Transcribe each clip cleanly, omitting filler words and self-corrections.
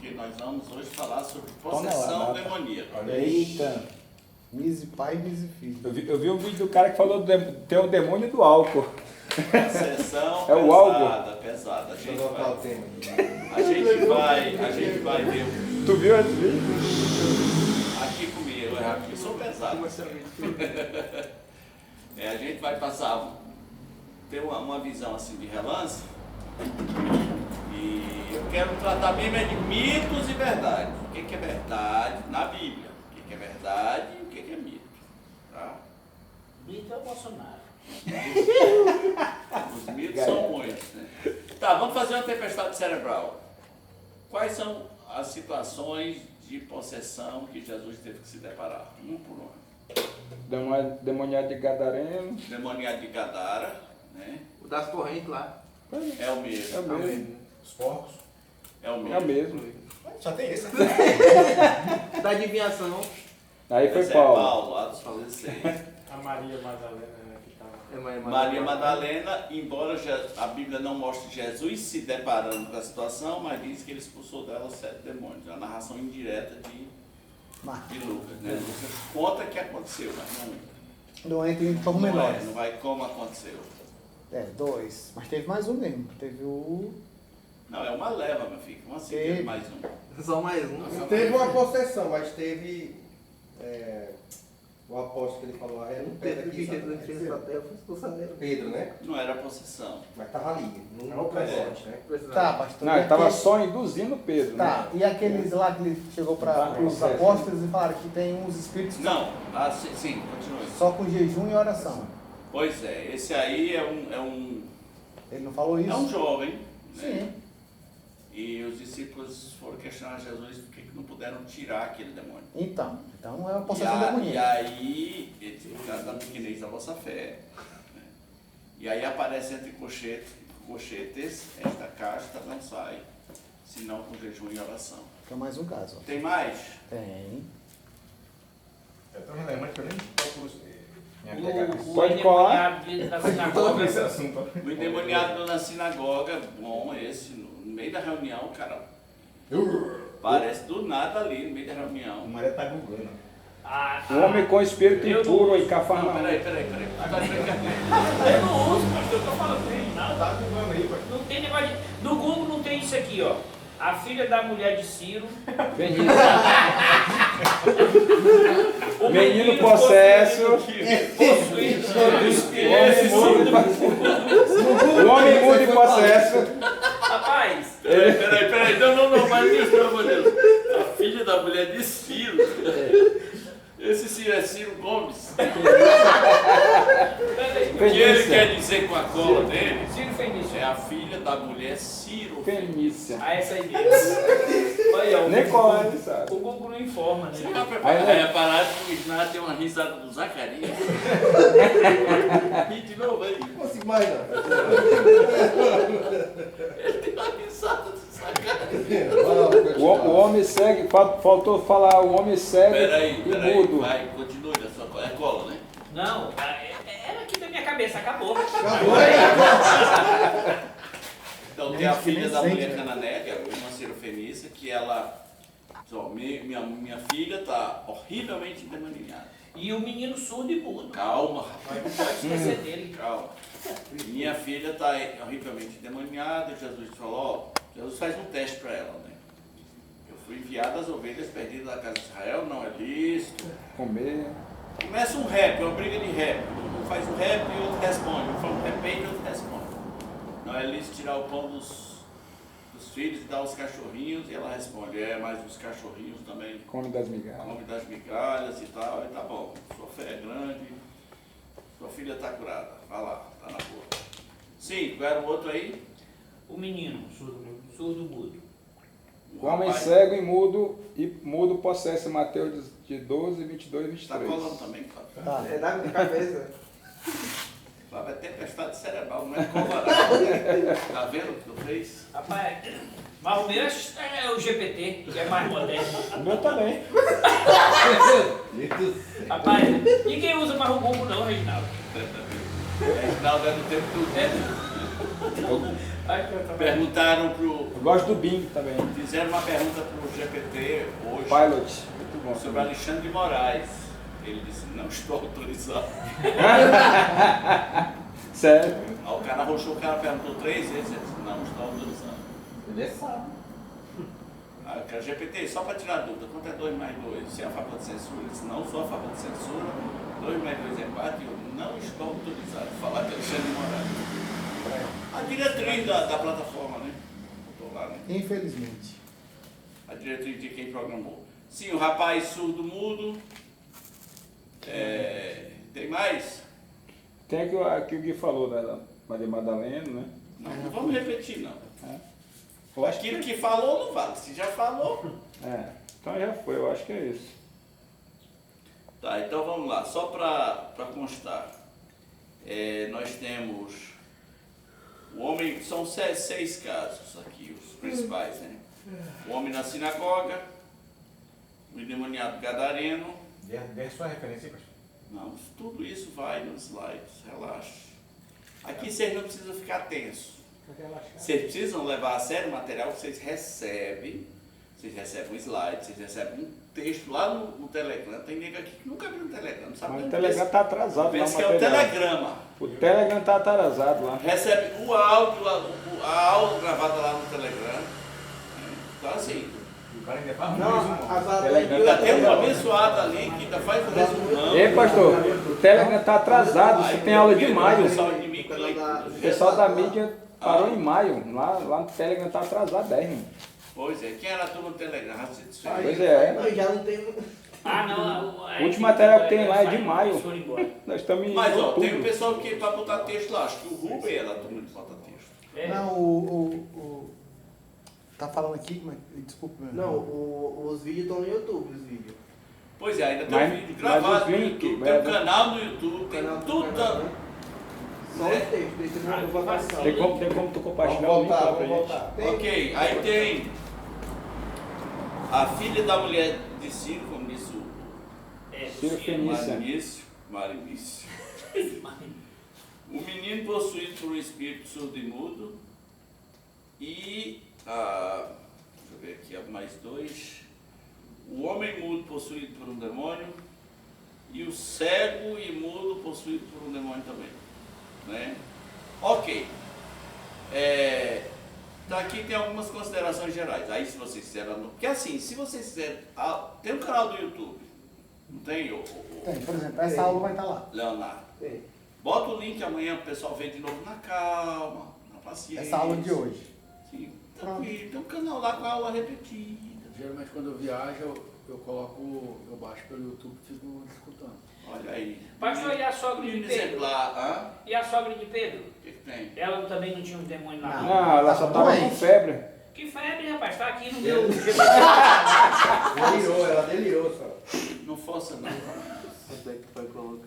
porque nós vamos hoje falar sobre possessão demoníaca. Eita! Mise pai, mise filho. Eu vi um vídeo do cara que falou tem o demônio do álcool. Possessão É o álcool. pesada. A gente Vou colocar o vai, tema. a gente vai ver Tu viu esse vídeo? aqui comigo, eu sou pesado. A gente vai passar, ter uma visão assim de relance. E eu quero tratar mesmo de mitos e verdades. O que é verdade na Bíblia? O que é verdade e o que é mito? Tá? Mito é o Bolsonaro. Os mitos são muitos, né? Tá, vamos fazer uma tempestade cerebral. Quais são as situações de possessão que Jesus teve que se deparar? Um por um. Demoniado de Gadareno. Demoniado de Gadara, né? O das correntes lá. É o mesmo. É o mesmo. Os porcos. É o É o mesmo. mesmo. Só tem esse. Da adivinhação. Aí foi Esse é Paulo. Paulo, lá dos Fariseus. A Maria Madalena, né, que estava. Maria Madalena, embora a Bíblia não mostre Jesus se deparando com a situação, mas diz que ele expulsou dela 7 demônios. É uma narração indireta de Lucas, né? Lucas conta que aconteceu, mas Não entra em pormenores. não vai como aconteceu. 2. Mas teve mais um mesmo. Teve o... Não, é uma leva, meu filho. Como assim? Teve mais um? Só mais um. Não Teve uma possessão, mas teve o apóstolo que ele falou, não Pedro pega que aqui, fez sabe? papel, foi expulsado dele. Pedro, né? Não era possessão. Mas tava ali, no presente, né? Tá, pastor. Não, e ele estava aquele- só induzindo Pedro. Tá, Né? e aqueles lá que ele chegou para os processo. apóstolos e falaram que tem uns espíritos Não, sim, continue. só com jejum e oração. Pois é, esse aí é um Ele não falou isso? jovem, né? Sim. E os discípulos foram questionar Jesus por que não puderam tirar aquele demônio. Então é uma possessão E demoníaca. aí, ele disse, da pequenez da vossa fé. Né? E aí aparece entre cochetes, esta casta não sai, senão com jejum e oração. Que é mais um caso. Ó. Tem mais? Tem. Eu tô relembrando que eu nem procuro O Pode colar. endemoniado da sinagoga. esse assunto. O endemoniado na sinagoga, bom esse, no meio da reunião, cara, parece do nada ali, no meio da reunião. Maria tá googlando. O homem com espírito Eu impuro em Não, Cafarnaum. peraí. Agora Eu não uso, pastor, que eu falo, não tem nada. Tá googlando aí, pai. Não tem negócio de... No Google não tem isso aqui, ó. A filha da mulher de Ciro. O Menino possesso. Possuído. O homem mudo e possesso. Rapaz, Peraí, não, mas isso, pelo amor de Deus. A filha da mulher de Ciro. Esse Ciro é Ciro Gomes. peraí. O que ele quer dizer com a cola dele? Ciro Fenício. É a filha da mulher Ciro. Fenícia. Ah, essa aí mesmo. Olha, ó, Nem colar, ele sabe. o Google não informa, Você né? tá preparado? É parado que o Isnar tem uma risada do Zacarias. E de novo aí. Não consigo mais, não. Ele tem uma risada do Zacarias. O homem segue, faltou falar, o homem segue Peraí, e mudo. vai, continue a sua cola. É cola, né? Não, era aqui da minha cabeça, acabou. Então tem a Gente, filha nem da sente, mulher né? cananeia, que é uma Cirofenícia, que ela. Ó, minha filha está horrivelmente endemoniada. E o menino surdo e mudo. Calma, rapaz. Não pode esquecer dele. Calma. Minha filha está horrivelmente endemoniada. Jesus falou: ó, Jesus faz um teste para ela, né? Eu fui enviado às ovelhas perdidas da casa de Israel, não é lícito. Comer. Começa um rap, é uma briga de rap. Um faz um rap e o outro responde. Um fala um repente e o outro responde. Não é lícito tirar o pão dos filhos e dar aos cachorrinhos. E ela responde, mas os cachorrinhos também Come das migalhas. comem das migalhas e tal. E tá bom, sua fé é grande, sua filha está curada. Vai lá, tá na boa. Sim, qual era o outro aí? O menino, surdo mudo. O homem rapaz. cego e mudo possesse. Mateus de 12, 22 e Tá 23. colando também, Fábio. Tá. É da minha cabeça. Fábio é tempestade cerebral, não é cola. Tá vendo o que eu fiz? Rapaz, mas o meu é o GPT, que é mais moderno. O meu também. Rapaz, ninguém usa mais o Google não, Reginaldo. Reginaldo é do tempo do Ai, que eu também. Perguntaram Eu gosto do Bing também. fizeram uma pergunta pro GPT hoje Pilot. Muito bom. sobre Alexandre de Moraes. Ele disse, não estou autorizado. Sério. Aí o cara arrochou, o cara perguntou 3 vezes, ele disse, não estou autorizado. Ele é sábio. Aí o cara, GPT, só para tirar dúvida, quanto é 2 mais 2? Você é a favor de censura? Ele disse, não sou a favor de censura, 2 mais 2 é 4 e eu não estou autorizado a falar de Alexandre de Moraes. A diretriz da plataforma, né? Estou lá, né? Infelizmente. A diretriz de quem programou. Sim, o rapaz surdo-mudo. Tem mais? Tem aqui o Gui falou da Maria Madalena, né? Não vamos repetir, não. Eu acho Aquilo que falou não vale. Se já falou. Então já foi, eu acho que é isso. Tá, então vamos lá. Só para constar. Nós temos o homem, são 6 casos aqui, os principais, né? O homem na sinagoga, o endemoniado gadareno. Dê sua referência aí, pastor. Não, tudo isso vai nos slides, relaxa. Aqui vocês não precisam ficar tensos. Vocês precisam levar a sério o material que vocês recebem. Vocês recebem um slide, vocês recebem um texto lá no Telegram. Tem nego aqui que nunca viu no Telegram, não sabe Mas nem o Telegram tá atrasado lá, pensa o que é o material. Telegrama. O Telegram tá atrasado lá. Recebe o áudio, a aula gravada lá no Telegram. Então assim, O cara ainda faz Não, ainda tem um abençoado ali que ainda faz o resumão. Ei, pastor, o Telegram tá atrasado, você tem aula de maio. O pessoal da mídia parou em maio. Lá no Telegram tá atrasado 10, irmão. Pois é, quem era tu no Telegram? Pois é. Não, já não tem. Ah, não. O último material que tem lá é de maio. Eles foram embora. Nós estamos em Mas ó, tem outubro. um pessoal que para botar texto lá, acho que o Rubem é lá turma de bota texto. É. Não, tá falando aqui, mas desculpa. Não, os vídeos estão no YouTube, os vídeos. Pois é, ainda tem Mas- um vídeo mas gravado os no links, YouTube, mas- tem um canal no YouTube, tem Canal do tudo. canal, né? Só É. os textos, deixa eu vou passar. Tem como tu compartilhar Vamos o link lá voltar, pra vamos gente? voltar. Ok, aí tem a filha da mulher de Ciro, como disse o Ciro Fenícia. Marinício. O menino possuído por um espírito surdo e mudo. E, deixa eu ver aqui, mais 2. O homem mudo possuído por um demônio. E o cego e mudo possuído por um demônio também. Né? Ok. Daqui tem algumas considerações gerais. Aí se vocês quiserem... Porque assim, se vocês quiserem... Tem um canal do YouTube. Não tem? Tem, por exemplo, essa aula vai estar lá. Leonardo. Tem. Bota o link amanhã pro pessoal ver de novo na calma, na paciência. Essa aula de hoje. Sim, tranquilo. Tem um canal lá com a aula repetida. Geralmente quando eu viajo, eu coloco, eu baixo pelo YouTube e fico escutando. Olha aí. Pastor, e a sogra de Menino Pedro? exemplar. E a sogra de Pedro? O que tem? Ela também não tinha um demônio lá? Não, ela só tava com febre. Que febre, rapaz. Tá aqui no meu... Ela delirou só. Não força não.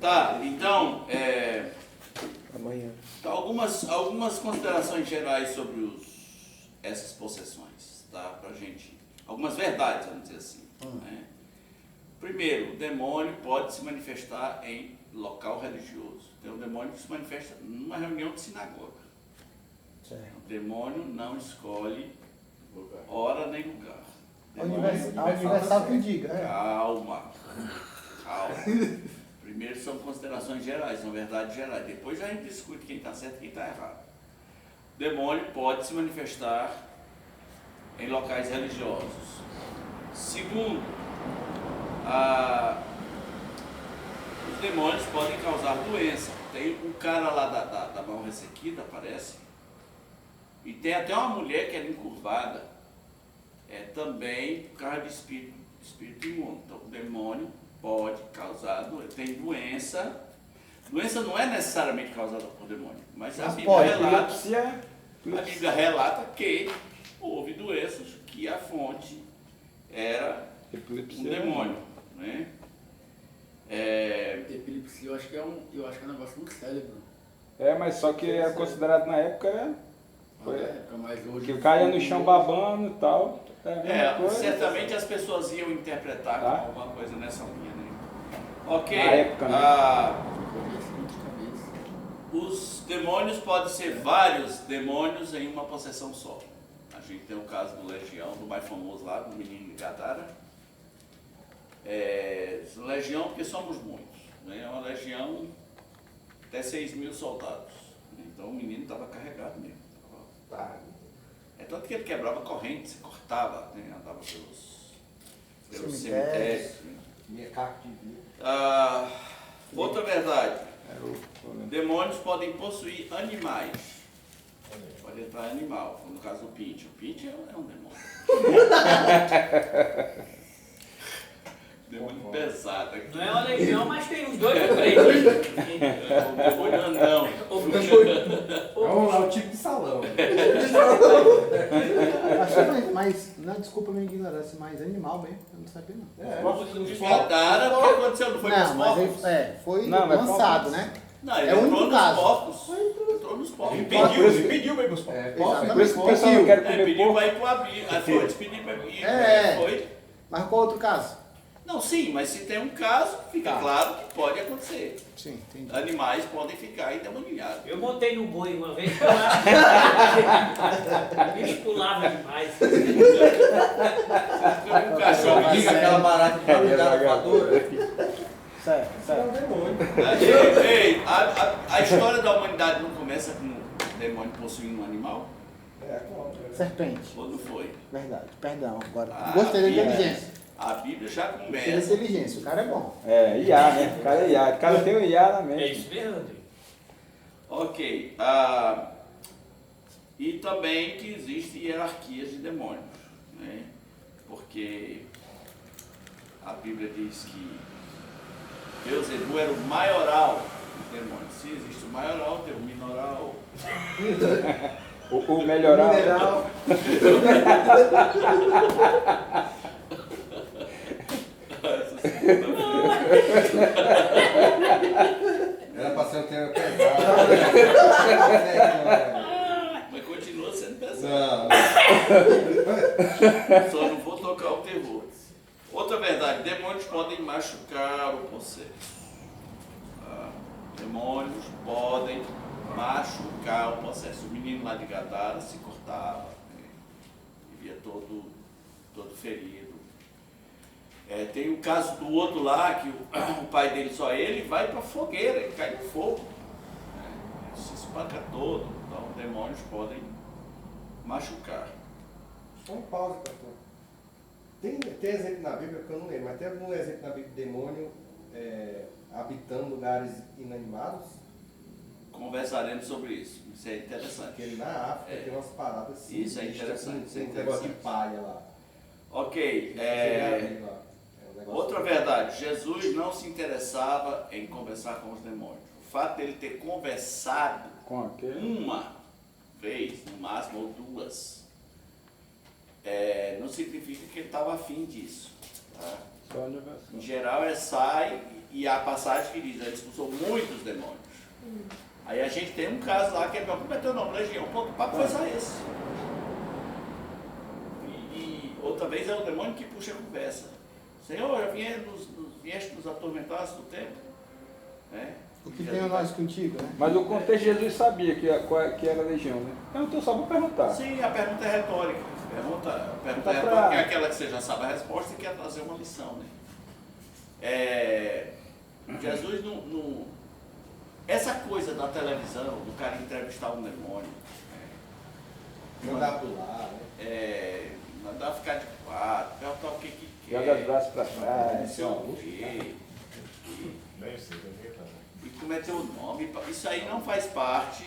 Tá, então, Amanhã. tá, algumas considerações gerais sobre essas possessões, tá? Pra gente. Algumas verdades, vamos dizer assim. Né? Primeiro, o demônio pode se manifestar em local religioso. Tem um demônio que se manifesta numa reunião de sinagoga. Certo. O demônio não escolhe hora nem lugar. A Universal que diga. Calma. Primeiro são considerações gerais, são verdades gerais. Depois a gente discute quem está certo e quem está errado. O demônio pode se manifestar em locais religiosos. Segundo, os demônios podem causar doença. Tem um cara lá da mão ressequida, parece, e tem até uma mulher que era encurvada, também por causa de espírito imundo. Então o demônio pode causar doença. Tem doença. Doença não é necessariamente causada por demônio, mas a Bíblia relata que houve doenças que a fonte era um demônio. Né? Epilepsia eu acho que é um negócio no cérebro. Mas só que era considerado na época, Mas hoje que caía no chão babando e tal. Certamente as pessoas iam interpretar como alguma coisa nessa linha. Né? Ok. Na época, né? Os demônios podem ser vários demônios em uma possessão só. A gente tem o caso do Legião, do mais famoso lá, do menino de Gadara. Legião porque somos muitos, né? É uma legião até 6.000 soldados. Então o menino estava carregado mesmo. É tanto que ele quebrava correntes, cortava, né? Andava pelos cemitérios. Minha carta de vida. Outra verdade. Demônios podem possuir animais. Pode entrar animal, como no caso do Pinche. O Pinche é um demônio. Demônio pesado. Não é uma legião, mas tem uns 2 ou 3. O demônio andão. É o tipo de salão. Achei, mas não, desculpa a minha ignorância, mas animal mesmo, eu não sabia não. Gadara, o que aconteceu? Não foi com os Não, mas porcos? foi Não, mas lançado, porcos. né? Não, ele É o entrou único nos caso. porcos. Entrou nos porcos. Impediu mesmo os povos. Por isso que o pessoal não quer comer Pediu porco. para ir para abrir. Foi, pediu para ir. Foi. Mas qual outro caso? Não, sim, mas se tem um caso, fica Tá. claro que pode acontecer. Sim, entendi. Animais podem ficar endemoniados. Eu montei no boi uma vez, o bicho pulava demais. Um cachorro Diga aquela barata que ligada voadora. Certo, É certo. um demônio. Ei, a história da humanidade não começa com um demônio possuindo um animal? Contra. Serpente, Ou não foi? verdade. Perdão, agora. Ah, Gostei da Bíblia. inteligência. A Bíblia já Gostei da começa. inteligência, o cara é bom. IA, né? O cara é IA. O cara tem um IA na É mente. isso mesmo, André? Ok. E também que existem hierarquias de demônios, né? Porque a Bíblia diz que Beelzebul era o maioral dos demônios. Se existe o maioral, tem o minoral. O melhorar. Mineral. Era pra ser um tema pesado. Mas continua sendo pesado. Não. Só não vou tocar o terror. Outra verdade, demônios podem machucar o possesso. Demônios podem machucar o possesso. O menino lá de Gadara se cortava, né? Vivia todo ferido. Tem o caso do outro lá, que o pai dele, só ele, vai para a fogueira, ele cai no fogo. Né? Ele se espanca todo. Então, demônios podem machucar. Só um pause, pastor. Tem exemplo na Bíblia que eu não lembro, mas tem algum exemplo na Bíblia de demônio habitando lugares inanimados? Conversaremos sobre isso. Isso é interessante. Porque na África tem umas paradas assim. Isso é interessante, isso é Tem um negócio de interessante. palha lá. Ok. Outra verdade, Jesus não se interessava em conversar com os demônios. O fato dele ter conversado Com aquele. uma vez, no máximo, ou duas, não significa que ele estava afim disso. Tá? Só universal. Em geral, ele sai e há passagem que diz, ele expulsou muitos demônios. Aí a gente tem um caso lá que é como é teu nome, Legião, o papo foi só esse. E outra vez é o demônio que puxa a conversa. Senhor, vieste nos atormentar do tempo. Né? O que tem a nós contigo, né? Mas o contexto, Jesus sabia que era a legião, né? Perguntou só para perguntar. Sim, a pergunta é retórica. A pergunta é Tá retórica pra- é aquela que você já sabe a resposta e quer trazer uma lição. Né? Jesus não. Essa coisa da televisão, do cara entrevistar um demônio, Mandar pular, né? mandar ficar de quatro, perguntar o que quer. Joga os braços para Não trás. sei o quê. E como é teu nome? Isso aí não faz parte.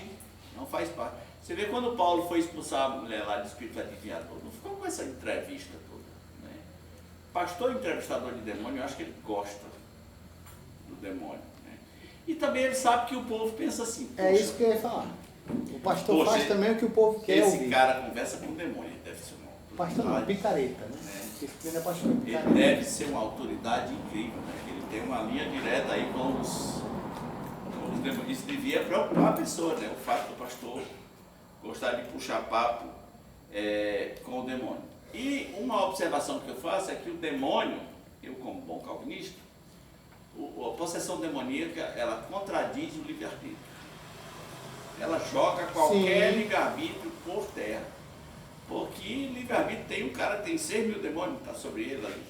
Não faz parte. Você vê quando Paulo foi expulsar a mulher lá de espírito adivinhador, não ficou com essa entrevista toda. Né? Pastor entrevistador de demônio, eu acho que ele gosta do demônio. Né? E também ele sabe que o povo pensa assim. É "Poxa, isso que eu ia falar. O pastor Poxa, faz também o que o povo quer esse ouvir. cara conversa com o demônio, ele deve ser uma Pastor não, autoridade. picareta, né? Ele é pastor Ele picareta. deve ser uma autoridade incrível, né? Ele tem uma linha direta aí com os demônios. Isso devia preocupar a pessoa, né? O fato do pastor gostar de puxar papo com o demônio. E uma observação que eu faço é que o demônio, eu como bom calvinista, a possessão demoníaca, ela contradiz o livre-arbítrio. ela joga qualquer livre-arbítrio por terra. Porque livre-arbítrio tem um cara que tem 6 mil demônios que está sobre ele ali.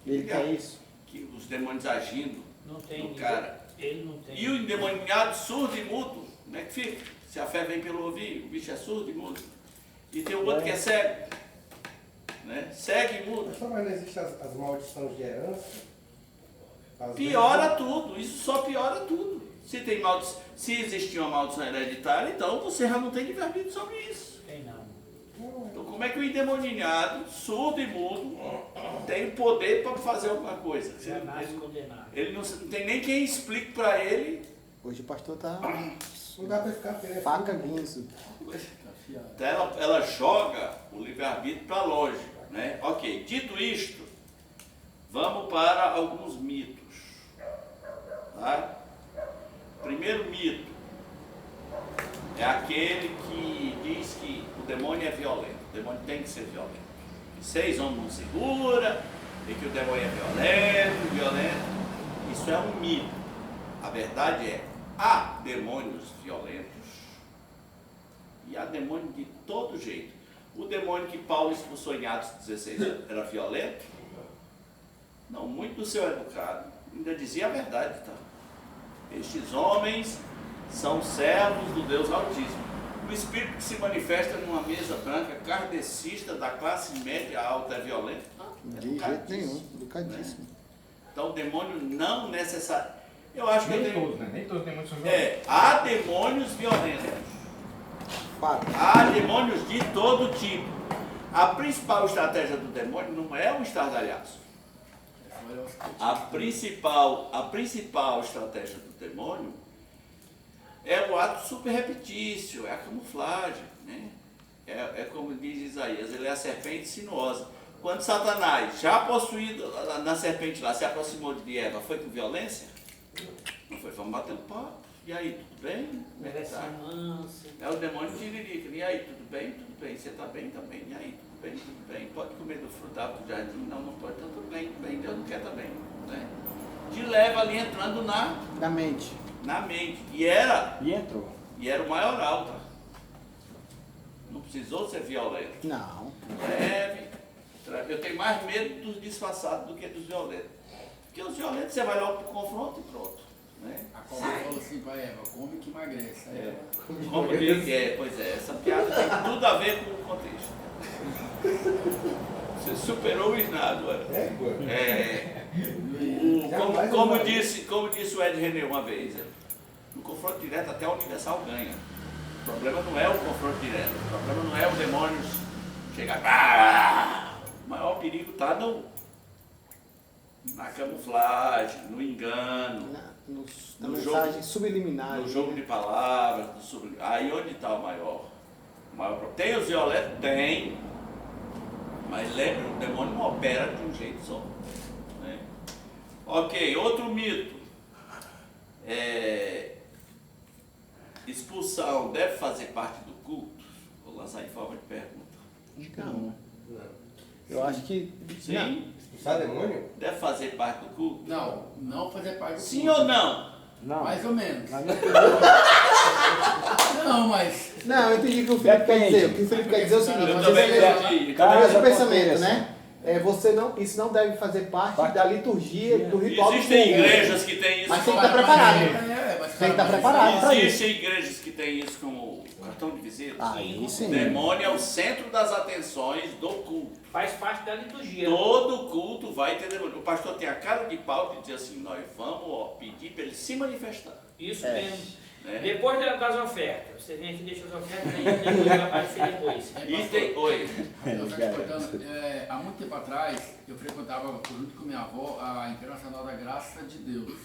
Ele quer isso. Que os demônios agindo Não tem. no cara. Ele não tem. E o endemoniado surdo e mudo, como é que fica? Se a fé vem pelo ouvir, o bicho é surdo e mudo. E tem o outro que é cego. Né? Cego e mudo. Mas não existem as maldições de herança? Piora tudo, isso só piora tudo. Se existir uma maldição hereditária, então você já não tem livre-arbítrio sobre isso. Tem não. Então como é que o endemoniado, surdo e mudo, tem o poder para fazer alguma coisa? Já nasce condenado. Ele não tem nem quem explique para ele. Hoje o pastor tá Não dá para ficar perto. faca guinso. Então ela joga o livre-arbítrio para longe. Né? Ok, dito isto, vamos para alguns mitos. Tá? Primeiro mito é aquele que diz que o demônio é violento. O demônio tem que ser violento. Que 6 homens não segura, e que o demônio é violento. Isso é um mito. A verdade é, há demônios violentos e há demônio de todo jeito. O demônio que Paulo expulsou em Atos 16 era violento? Não, muito do seu educado. Ainda dizia a verdade, tá? Estes homens são servos do Deus Altíssimo. O espírito que se manifesta numa mesa branca, kardecista, da classe média alta, é violento? Não, é De jeito nenhum, educadíssimo. né? Então o demônio não necessariamente. Eu acho que Nem todos, né? Nem todos os demônios são há demônios violentos. Fato. Há demônios de todo tipo. A principal estratégia do demônio não é o estardalhaço. A principal estratégia do demônio é o ato super repetício, é a camuflagem. Né? É como diz Isaías, ele é a serpente sinuosa. Quando Satanás, já possuído na serpente lá, se aproximou de Eva, foi com violência? Não foi, vamos batendo papo. E aí, tudo bem? Merece manso. É o demônio tiririca. E aí, tudo bem? Tudo bem. Você está bem também? E aí, tudo bem? Tudo bem. Pode comer do fruto do jardim? Não, não pode. Então, tudo bem, tudo bem. Deus não quer também. Né? Te leva ali entrando Da mente. na mente. E era entrou. o maioral, tá? Não precisou ser violento. Não. Leve. Eu tenho mais medo dos disfarçados do que dos violentos. Porque os violentos você vai logo pro confronto e pronto. Né? A cobra falou assim pra Eva, come que emagrece. Aí ela, Como diz, pois é, essa piada tem tudo a ver com o contexto. Você superou o Isnado, olha. Como disse o Ed René uma vez, no confronto direto até o Universal ganha. O problema não é o confronto direto, o problema não é o demônio chegar. O maior perigo está na camuflagem, no engano. Na No mensagem jogo- subliminar. No jogo de palavras, aí onde está o maior problema? Tem os violentos? Tem. Mas lembre, o demônio não opera de um jeito só. Né? Ok, outro mito. Expulsão deve fazer parte do culto? Vou lançar em forma de pergunta. Não. Eu acho que. Sim? Expulsar demônio? Deve fazer parte do culto? não fazer parte do Sim culto. ou não? Não. Mais ou menos. Na minha Não, mas... Não, eu entendi o que o Felipe quer dizer. O que o Felipe quer dizer é o seguinte: Eu você também deve- entendi. Cara, esse Cada pensamento, contexto. né? Isso não deve fazer parte da liturgia, do ritual do Existem culto. igrejas que têm isso Mas tem como... que estar preparado. Mas Tem que estar preparado para isso. Existem igrejas que têm isso como cartão de visita. Aí sim. O demônio é o centro das atenções do culto. Faz parte da liturgia. Todo culto vai ter demônio. O pastor tem a cara de pau de dizer assim, nós vamos pedir para ele se manifestar. Isso É. mesmo. Né? Depois das ofertas. Você vem aqui e deixa as ofertas, aí depois vai aparecer depois. E tem... Oi. Eu tô te contando, há muito tempo atrás, eu frequentava junto com minha avó a Internacional da Graça de Deus.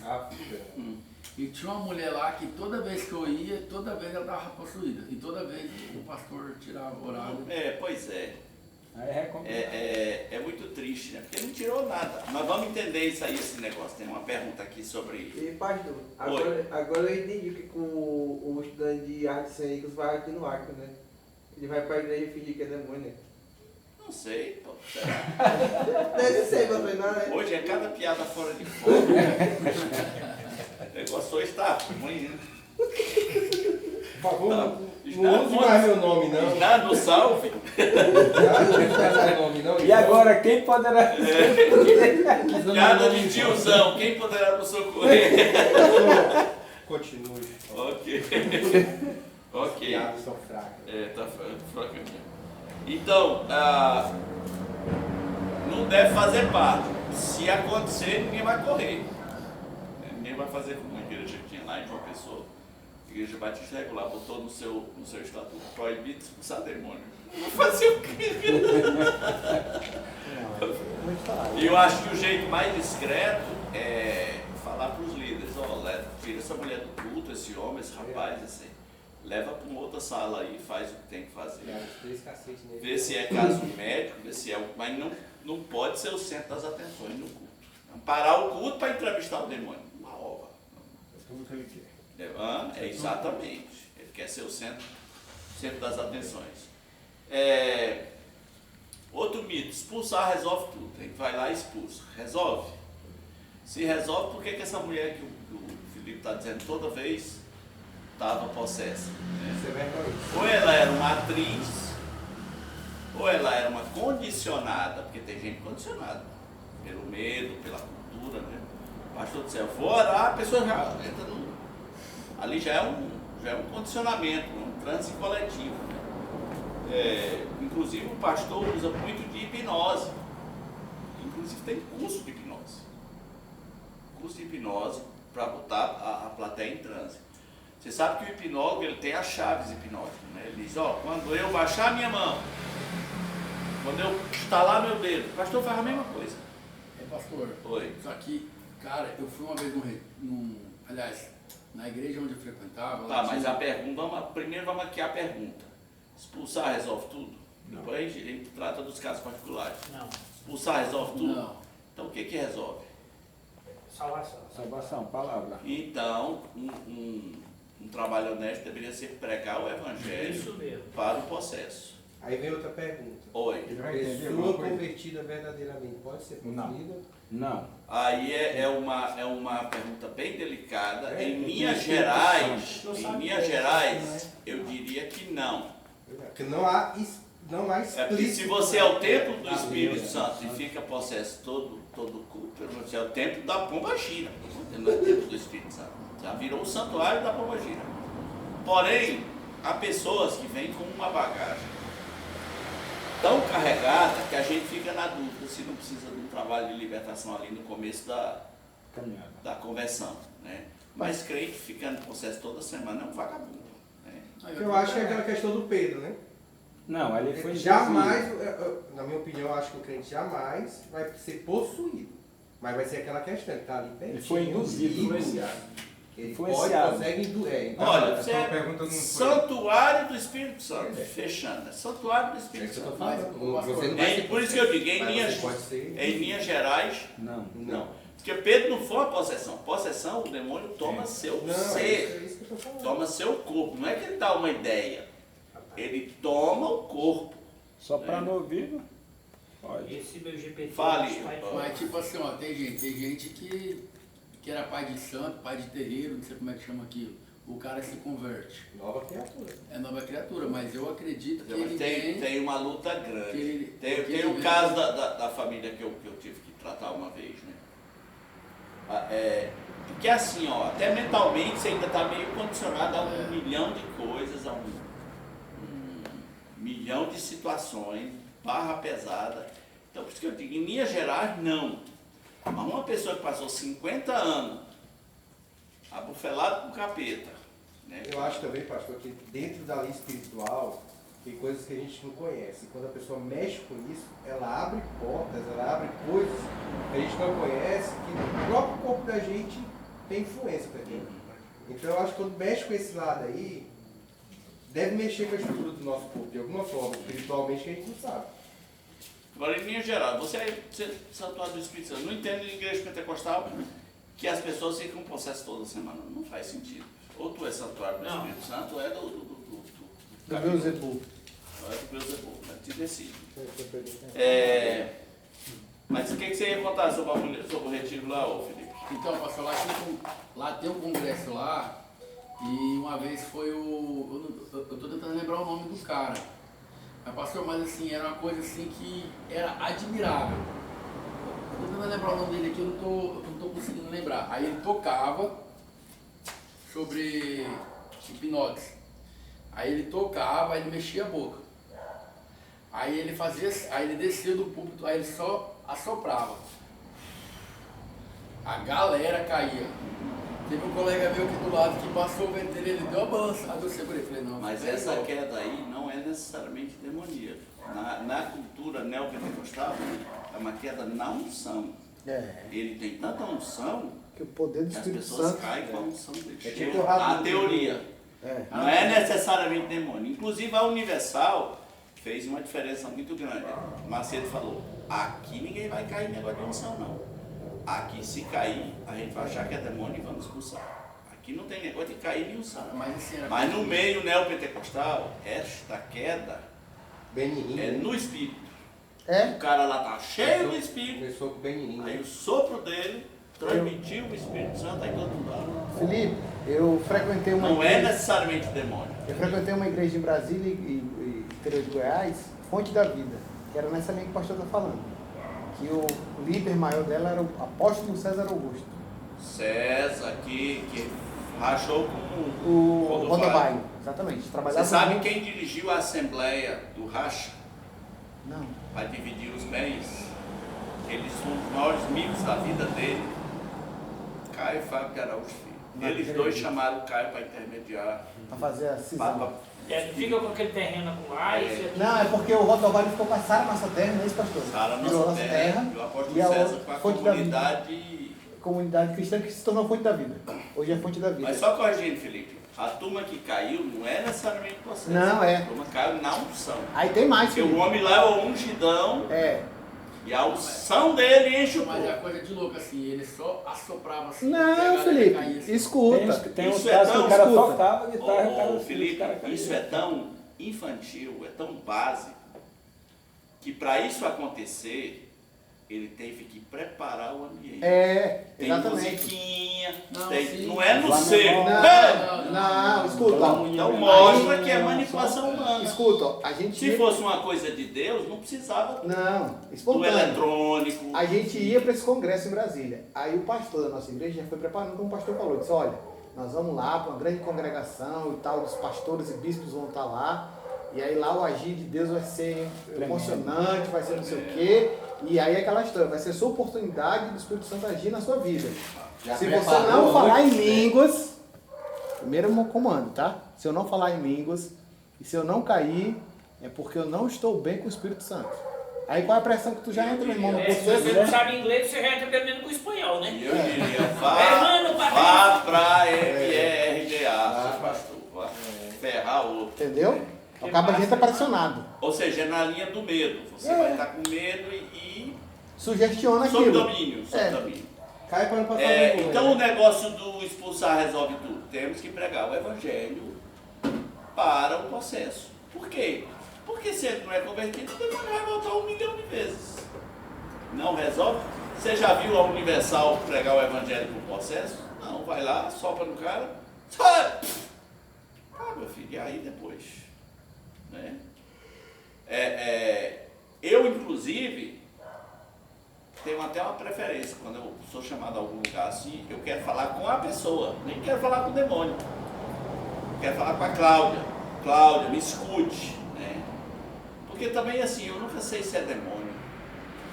E tinha uma mulher lá que toda vez que eu ia, toda vez ela estava possuída. E toda vez o pastor tirava o horário. Pois é. Aí recomenda. É muito triste, né? Porque não tirou nada. Mas vamos entender isso aí, esse negócio. Tem uma pergunta aqui sobre... E pastor, agora eu entendi que com o estudante de artes cênicas vai aqui no Acre, né? Ele vai pra igreja e fingir que é demônio, né? Não sei, pô. Será? Deve ser pra treinar, né? Hoje é cada piada fora de fogo. O negócio hoje está ruim, né? Por favor, Tá. não use mais meu nome, não. Está no salve. Não use mais meu nome, não. E agora, quem poderá... Piada de tiozão, quem poderá nos socorrer? Continue. Ok. Ok. Piadas são fracas. Tá fraca. Então, não deve fazer parte. Se acontecer, ninguém vai correr. Ninguém vai fazer como a igreja que tinha lá em João Pessoa. A igreja batista regular botou no seu estatuto proibido expulsar demônio. Vou fazer o quê? E eu acho que o jeito mais discreto é falar para os líderes, tira essa mulher do culto, esse homem, esse rapaz, assim, leva para uma outra sala aí, faz o que tem que fazer. Vê se é caso médico, vê se é. Mas não pode ser o centro das atenções no culto. Parar o culto para entrevistar o demônio. Uma ova. Tudo que ele quer. Exatamente. Ele quer ser o centro das atenções. Outro mito, expulsar resolve tudo. Ele vai lá e expulsa. Resolve? Se resolve, por que essa mulher que o Felipe está dizendo toda vez estava possessa? Né? Ou ela era uma atriz, ou ela era uma condicionada, porque tem gente condicionada pelo medo, pela cultura, né? Pastor do céu, vou orar, a pessoa já entra no... Ali já é um condicionamento, um transe coletivo. Né? Inclusive o pastor usa muito de hipnose. Inclusive tem curso de hipnose. Curso de hipnose para botar a plateia em transe. Você sabe que o hipnólogo ele tem as chaves hipnóticas. Né? Ele diz, quando eu baixar a minha mão, quando eu estalar meu dedo, o pastor faz a mesma coisa. Pastor, Oi. Só que, cara, eu fui uma vez aliás, na igreja onde eu frequentava... Tá, mas a pergunta, primeiro vamos aqui a pergunta. Expulsar resolve tudo? Não. Depois a gente trata dos casos particulares. Não. Expulsar resolve tudo? Não. Então o que resolve? Salvação. Salvação, palavra. Então, um trabalho honesto deveria ser pregar o evangelho Isso mesmo. para o processo. Aí vem outra pergunta. Oi. Ele vai entender alguma Pessoa coisa? convertida verdadeiramente pode ser possuída? Não. Aí é uma pergunta bem delicada. Em tem Minas que Gerais, Não em sabe Minas que é, Gerais, eu diria que não. Porque não há É porque se você é o templo do Espírito Santo e fica possesso todo culto, você é o templo da pomba gira. Não é o templo do Espírito Santo. Já virou o santuário da pomba gira. Porém, há pessoas que vêm com uma bagagem tão carregada que a gente fica na dúvida se não precisa de um trabalho de libertação ali no começo da conversão. Né? Mas crente ficando possesso toda semana é um vagabundo. Né? Eu acho que é aquela questão do Pedro, né? Não, ali foi Jamais, na minha opinião, eu acho que o crente jamais vai ser possuído. Mas vai ser aquela questão, ele está ali pertinho. Ele foi induzido, influenciado. Ele pode, Influenciado. consegue induzir. Olha, essa você é pergunta não foi- santuário do Espírito Santo, fechando, é santuário do É Espírito isso que eu Santo. tô falando. Você não vai ser Por isso que eu digo, mas você pode ser. em Minas Gerais, Não. Não. porque Pedro não foi uma possessão. Possessão, o demônio toma seu Não, ser, é isso que eu tô falando. toma seu corpo. Não é que ele dá uma ideia, ele toma o corpo. Só para no ouvido, pode. Esse meu GPT. Fale. Mas tipo assim, tem gente que era pai de santo, pai de terreiro, não sei como é que chama aquilo. O cara se converte. Nova criatura. É nova criatura, mas eu acredito que Mas ele tem uma luta grande. que ele- Tem que ele o vem- caso da família que eu tive que tratar uma vez, né? Porque assim, até mentalmente você ainda está meio condicionado a um milhão de coisas, a um milhão de situações, barra pesada. Então por isso que eu digo, em Minas Gerais não. Mas uma pessoa que passou 50 anos abufelado com capeta, né? Eu acho também, pastor, que dentro da lei espiritual tem coisas que a gente não conhece. Quando a pessoa mexe com isso, ela abre portas, ela abre coisas que a gente não conhece, que no próprio corpo da gente tem influência para aquilo. Então eu acho que quando mexe com esse lado aí, deve mexer com a estrutura do nosso corpo de alguma forma, espiritualmente, que a gente não sabe. Agora, em linha geral, você é santuário do Espírito Santo. Não entende em igreja pentecostal que as pessoas ficam possessas toda semana. Não faz sentido. Ou tu é santuário do Espírito Santo, ou é do Beuzebu. Ou é do Beuzebu, né? Te decide. Mas o que você ia contar sobre o retiro lá, ô Felipe? Então, pastor, lá tem um congresso lá, E uma vez foi eu tô tentando lembrar o nome do cara. Mas pastor, mas assim, era uma coisa assim que era admirável. Eu tô tentando lembrar o nome dele aqui, eu não tô conseguindo lembrar. Aí ele tocava sobre hipnose. Aí ele tocava, aí ele mexia a boca. Aí ele aí ele descia do púlpito, aí ele só assoprava. A galera caía. Teve um colega meu aqui do lado que passou o vento dele, ele deu a balançada. Eu segurei, falei, não. Mas essa queda aí não é necessariamente demoníaca. Na cultura neopentecostal, é uma queda na unção. Ele tem tanta unção Que o poder do que as Espírito pessoas Santo. caem com a unção dele. É tipo o rato A do- teoria. Não é necessariamente demônio. Inclusive a Universal fez uma diferença muito grande. Macedo falou, aqui ninguém vai cair em negócio de unção, não. Aqui se cair, a gente vai achar que é demônio e vamos expulsar. Aqui não tem negócio de cair em unção. Mas, assim, Mas no meio neopentecostal, esta queda Benininho. é no espírito. É? O cara lá tá cheio do espírito, Começou com o Benininho. aí o sopro dele transmitiu o Espírito Santo, aí todo mundo dá. Felipe, eu frequentei uma Não é igreja. necessariamente demônio. Eu frequentei uma igreja em Brasília e interior de Goiás, Fonte da Vida, que era nessa linha que o pastor está falando. Que o líder maior dela era o apóstolo César Augusto. César, que rachou com O Rodobaio, exatamente. Trabalhava Você sabe junto. quem dirigiu a assembleia do Racha Não. para dividir os bens? Eles são os maiores amigos da vida dele. Caio e Fábio de Araújo Filho. Eles dois chamaram o Caio para intermediar. Para fazer a cisão. Fica com aquele terreno lá e você... Não, é porque o Rodobaio ficou com a Sara Nossa Terra, não é isso, pastor? Sara Virou Nossa Terra e o apóstolo e a César outra, com a Fonte da Vida. comunidade. Comunidade cristã que se tornou Fonte da Vida. Hoje é Fonte da Vida. Mas só corrigindo, Felipe, a turma que caiu não é necessariamente você. Não, é. A turma caiu na unção. Aí tem mais, Porque o Felipe. homem lá é o ungidão É. e a unção dele enche o Mas é povo. a coisa de louco assim, ele só assoprava assim. e a Não, galera Felipe, caía assim. escuta. Tem uns Isso é casos que tão- o cara escuta. tocava guitarra e o cara... Ô, Felipe, os cara caía. isso é tão infantil, é tão básico, que para isso acontecer, ele teve que preparar o ambiente. É, Tem exatamente. musiquinha, Não, tem- sim. não é no Lá seco. Não, escuta. Então mostra que é manipulação humana. Escuta, ó, a gente Se ia... fosse uma coisa de Deus, não precisava Não, do espontâneo. eletrônico. A gente ia para esse congresso em Brasília. Aí o pastor da nossa igreja já foi preparando, como o pastor falou, disse, olha, nós vamos lá para uma grande congregação e tal, os pastores e bispos vão estar lá. E aí lá o agir de Deus vai ser emocionante, vai ser não sei o quê. E aí aquela história, vai ser sua oportunidade do Espírito Santo agir na sua vida. Já Se você preparou não falar em antes, né? línguas, primeiro meu comando, tá? Se eu não falar em línguas e se eu não cair, é porque eu não estou bem com o Espírito Santo. Aí qual é a pressão que tu já entra, meu irmão? No Se curso você desse? não sabe inglês, você já entra bebendo com o espanhol, né? E eu diria, Hermano, vá pra MRDA, seu pastor. Vá ferrar o outro. Entendeu? Acaba a gente pressionado. Ou seja, é na linha do medo. Você vai estar com medo e Sugestiona sob aquilo. domínio. Sob É. domínio. Cai para não passar vergonha. Então o negócio do expulsar resolve tudo. Temos que pregar o evangelho para o processo. Por quê? Porque se ele não é convertido, o demônio vai voltar 1 milhão de vezes. Não resolve? Você já viu a Universal pregar o evangelho para o processo? Não, vai lá, sopra no cara. Sai! Ah, meu filho, e aí depois? Né? Eu, inclusive, tenho até uma preferência. Quando eu sou chamado a algum lugar assim, eu quero falar com a pessoa, nem quero falar com o demônio. Eu quero falar com a Cláudia. Cláudia, me escute. Né? Porque também assim, eu nunca sei se é demônio,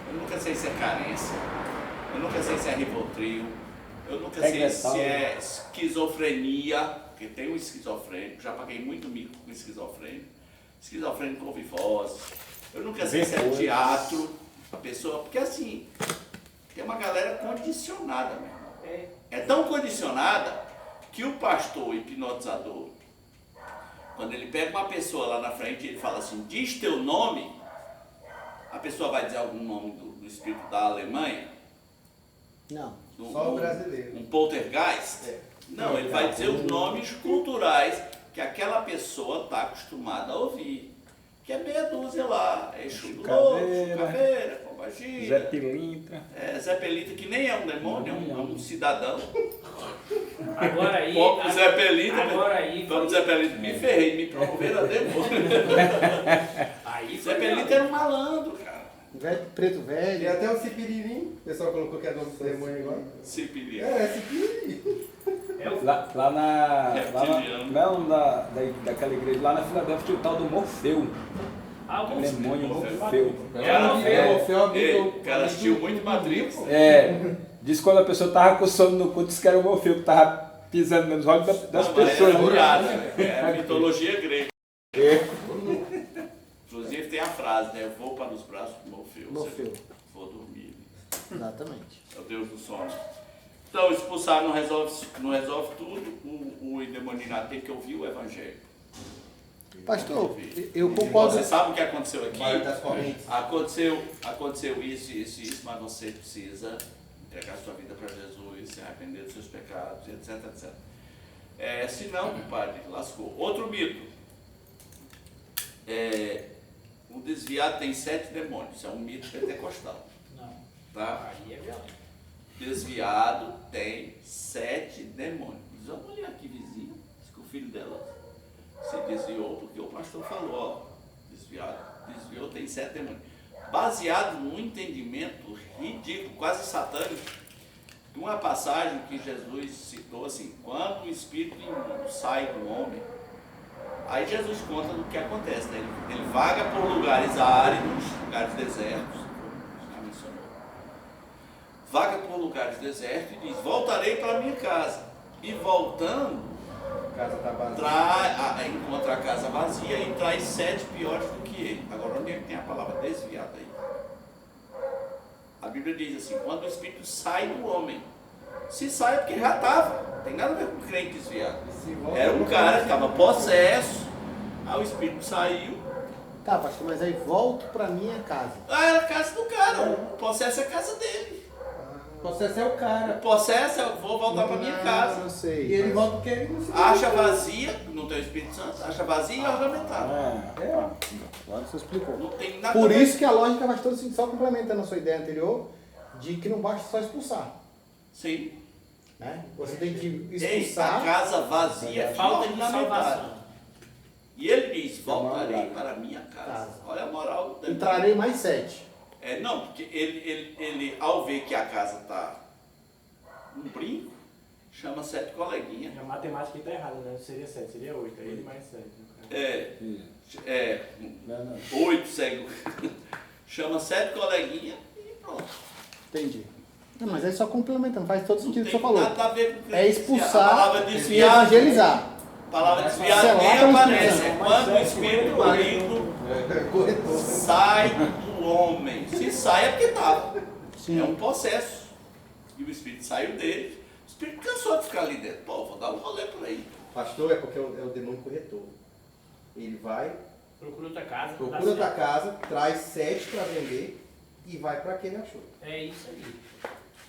eu nunca sei se é carência, eu nunca sei se é Rivotril, eu nunca sei se é esquizofrenia, porque tem um esquizofrênico, já paguei muito mico com esquizofrênico ouve vozes, eu nunca sei se é teatro, a pessoa, porque assim, tem uma galera condicionada mesmo. É tão condicionada que o pastor hipnotizador, quando ele pega uma pessoa lá na frente e ele fala assim, diz teu nome, a pessoa vai dizer algum nome do espírito da Alemanha? Não. Só o brasileiro. Um poltergeist? É. Não, ele vai dizer os nomes culturais que aquela pessoa está acostumada a ouvir. Que é meia dúzia lá, Exu do Louco, Chucaveira, Pombagira, Zé Pilintra. Zé Pelita, que nem é um demônio, é um cidadão. Agora aí. Pô, Zé Pelita, Agora aí. Quando Zé Pelita me ferrei, me promoveram a demônio. Aí Zé Pelita era um malandro, cara. Velho, preto velho. E até o Cipiririm, o pessoal colocou que é nome do demônio agora. Cipiria. Cipiririm. Lá na. Reptiliano. Como é o nome daquela igreja? Lá na Filadélfia tinha o tal do Morfeu. Ah, o Demônio Morfeu. Morfeu. O cara assistiu muito Matrix. Diz que quando a pessoa tava com sono no culto, disse que era o Morfeu que tava pisando nos olhos das pessoas. É a mitologia grega. Inclusive tem a frase, né? Eu vou para os braços do Morfeu. Morfeu. Vou dormir. Exatamente. É o Deus do sono. Então, expulsar não resolve tudo. O endemoniado tem que ouvir o evangelho. Pastor, eu concordo. Você sabe o que aconteceu aqui? Mário das Correntes. Aconteceu isso, mas você precisa entregar sua vida para Jesus, se arrepender dos seus pecados, etc, etc. Senão, compadre, lascou. Outro mito. O desviado tem 7 demônios. Isso é um mito pentecostal. Não. Tá? Aí é violento. Desviado tem 7 demônios. Diz uma mulher aqui vizinha, diz que o filho dela se desviou porque o pastor falou, desviou, tem 7 demônios. Baseado num entendimento ridículo, quase satânico, de uma passagem que Jesus citou assim, quando o espírito imundo sai do homem, aí Jesus conta do que acontece, né? Ele vaga por lugares áridos, lugares desertos, já mencionou. Vaga por lugares desertos e diz, voltarei para minha casa. E voltando, A casa tá vazia. encontra a casa vazia e traz 7 piores do que ele. Agora, onde é que tem a palavra desviado aí? A Bíblia diz assim, quando o espírito sai do homem, se sai é porque já estava, não tem nada a ver com crente desviado. Era um cara que estava possesso, aí o espírito saiu. Tá, pastor, mas aí volto pra minha casa. Era a casa do cara, o possesso é a casa dele. Processo é o O cara. possesso é eu vou voltar para minha casa. Não sei. E ele volta porque ele não se Acha vazia, não tem o Espírito Santo, acha vazia e ornamentada. Agora você explicou. Não tem nada Por a ver. isso que a lógica faz todo sentido, só complementando a sua ideia anterior, de que não basta só expulsar. Sim. Né? Você tem que Eis a expulsar. casa vazia, Falta de ornamentada. salvação. E ele diz, voltarei para a minha casa. Casa. Olha a moral do demônio. Entrarei mais 7. Não, porque ele ao ver que a casa está um brinco, chama 7 coleguinhas. A matemática está errada, né? Seria 7, seria 8. É ele mais 7. 8 cego. Chama 7 coleguinhas e pronto. Entendi. Não, mas aí só complementando, faz todo sentido o que você Tem falou. nada a ver com É A expulsar palavra e desviar. evangelizar. A palavra desviado Selar nem pelo aparece. Espírito É Santo. quando o espírito maligno sai do homem. Se sai é porque estava. É um processo. E o espírito saiu dele. O espírito cansou de ficar ali dentro. Pô, vou dar um rolê por aí. Pastor, é porque é o demônio corretor. Ele vai, Procura outra casa. procura outra casa, traz 7 para vender e vai para quem ele achou. É isso aí.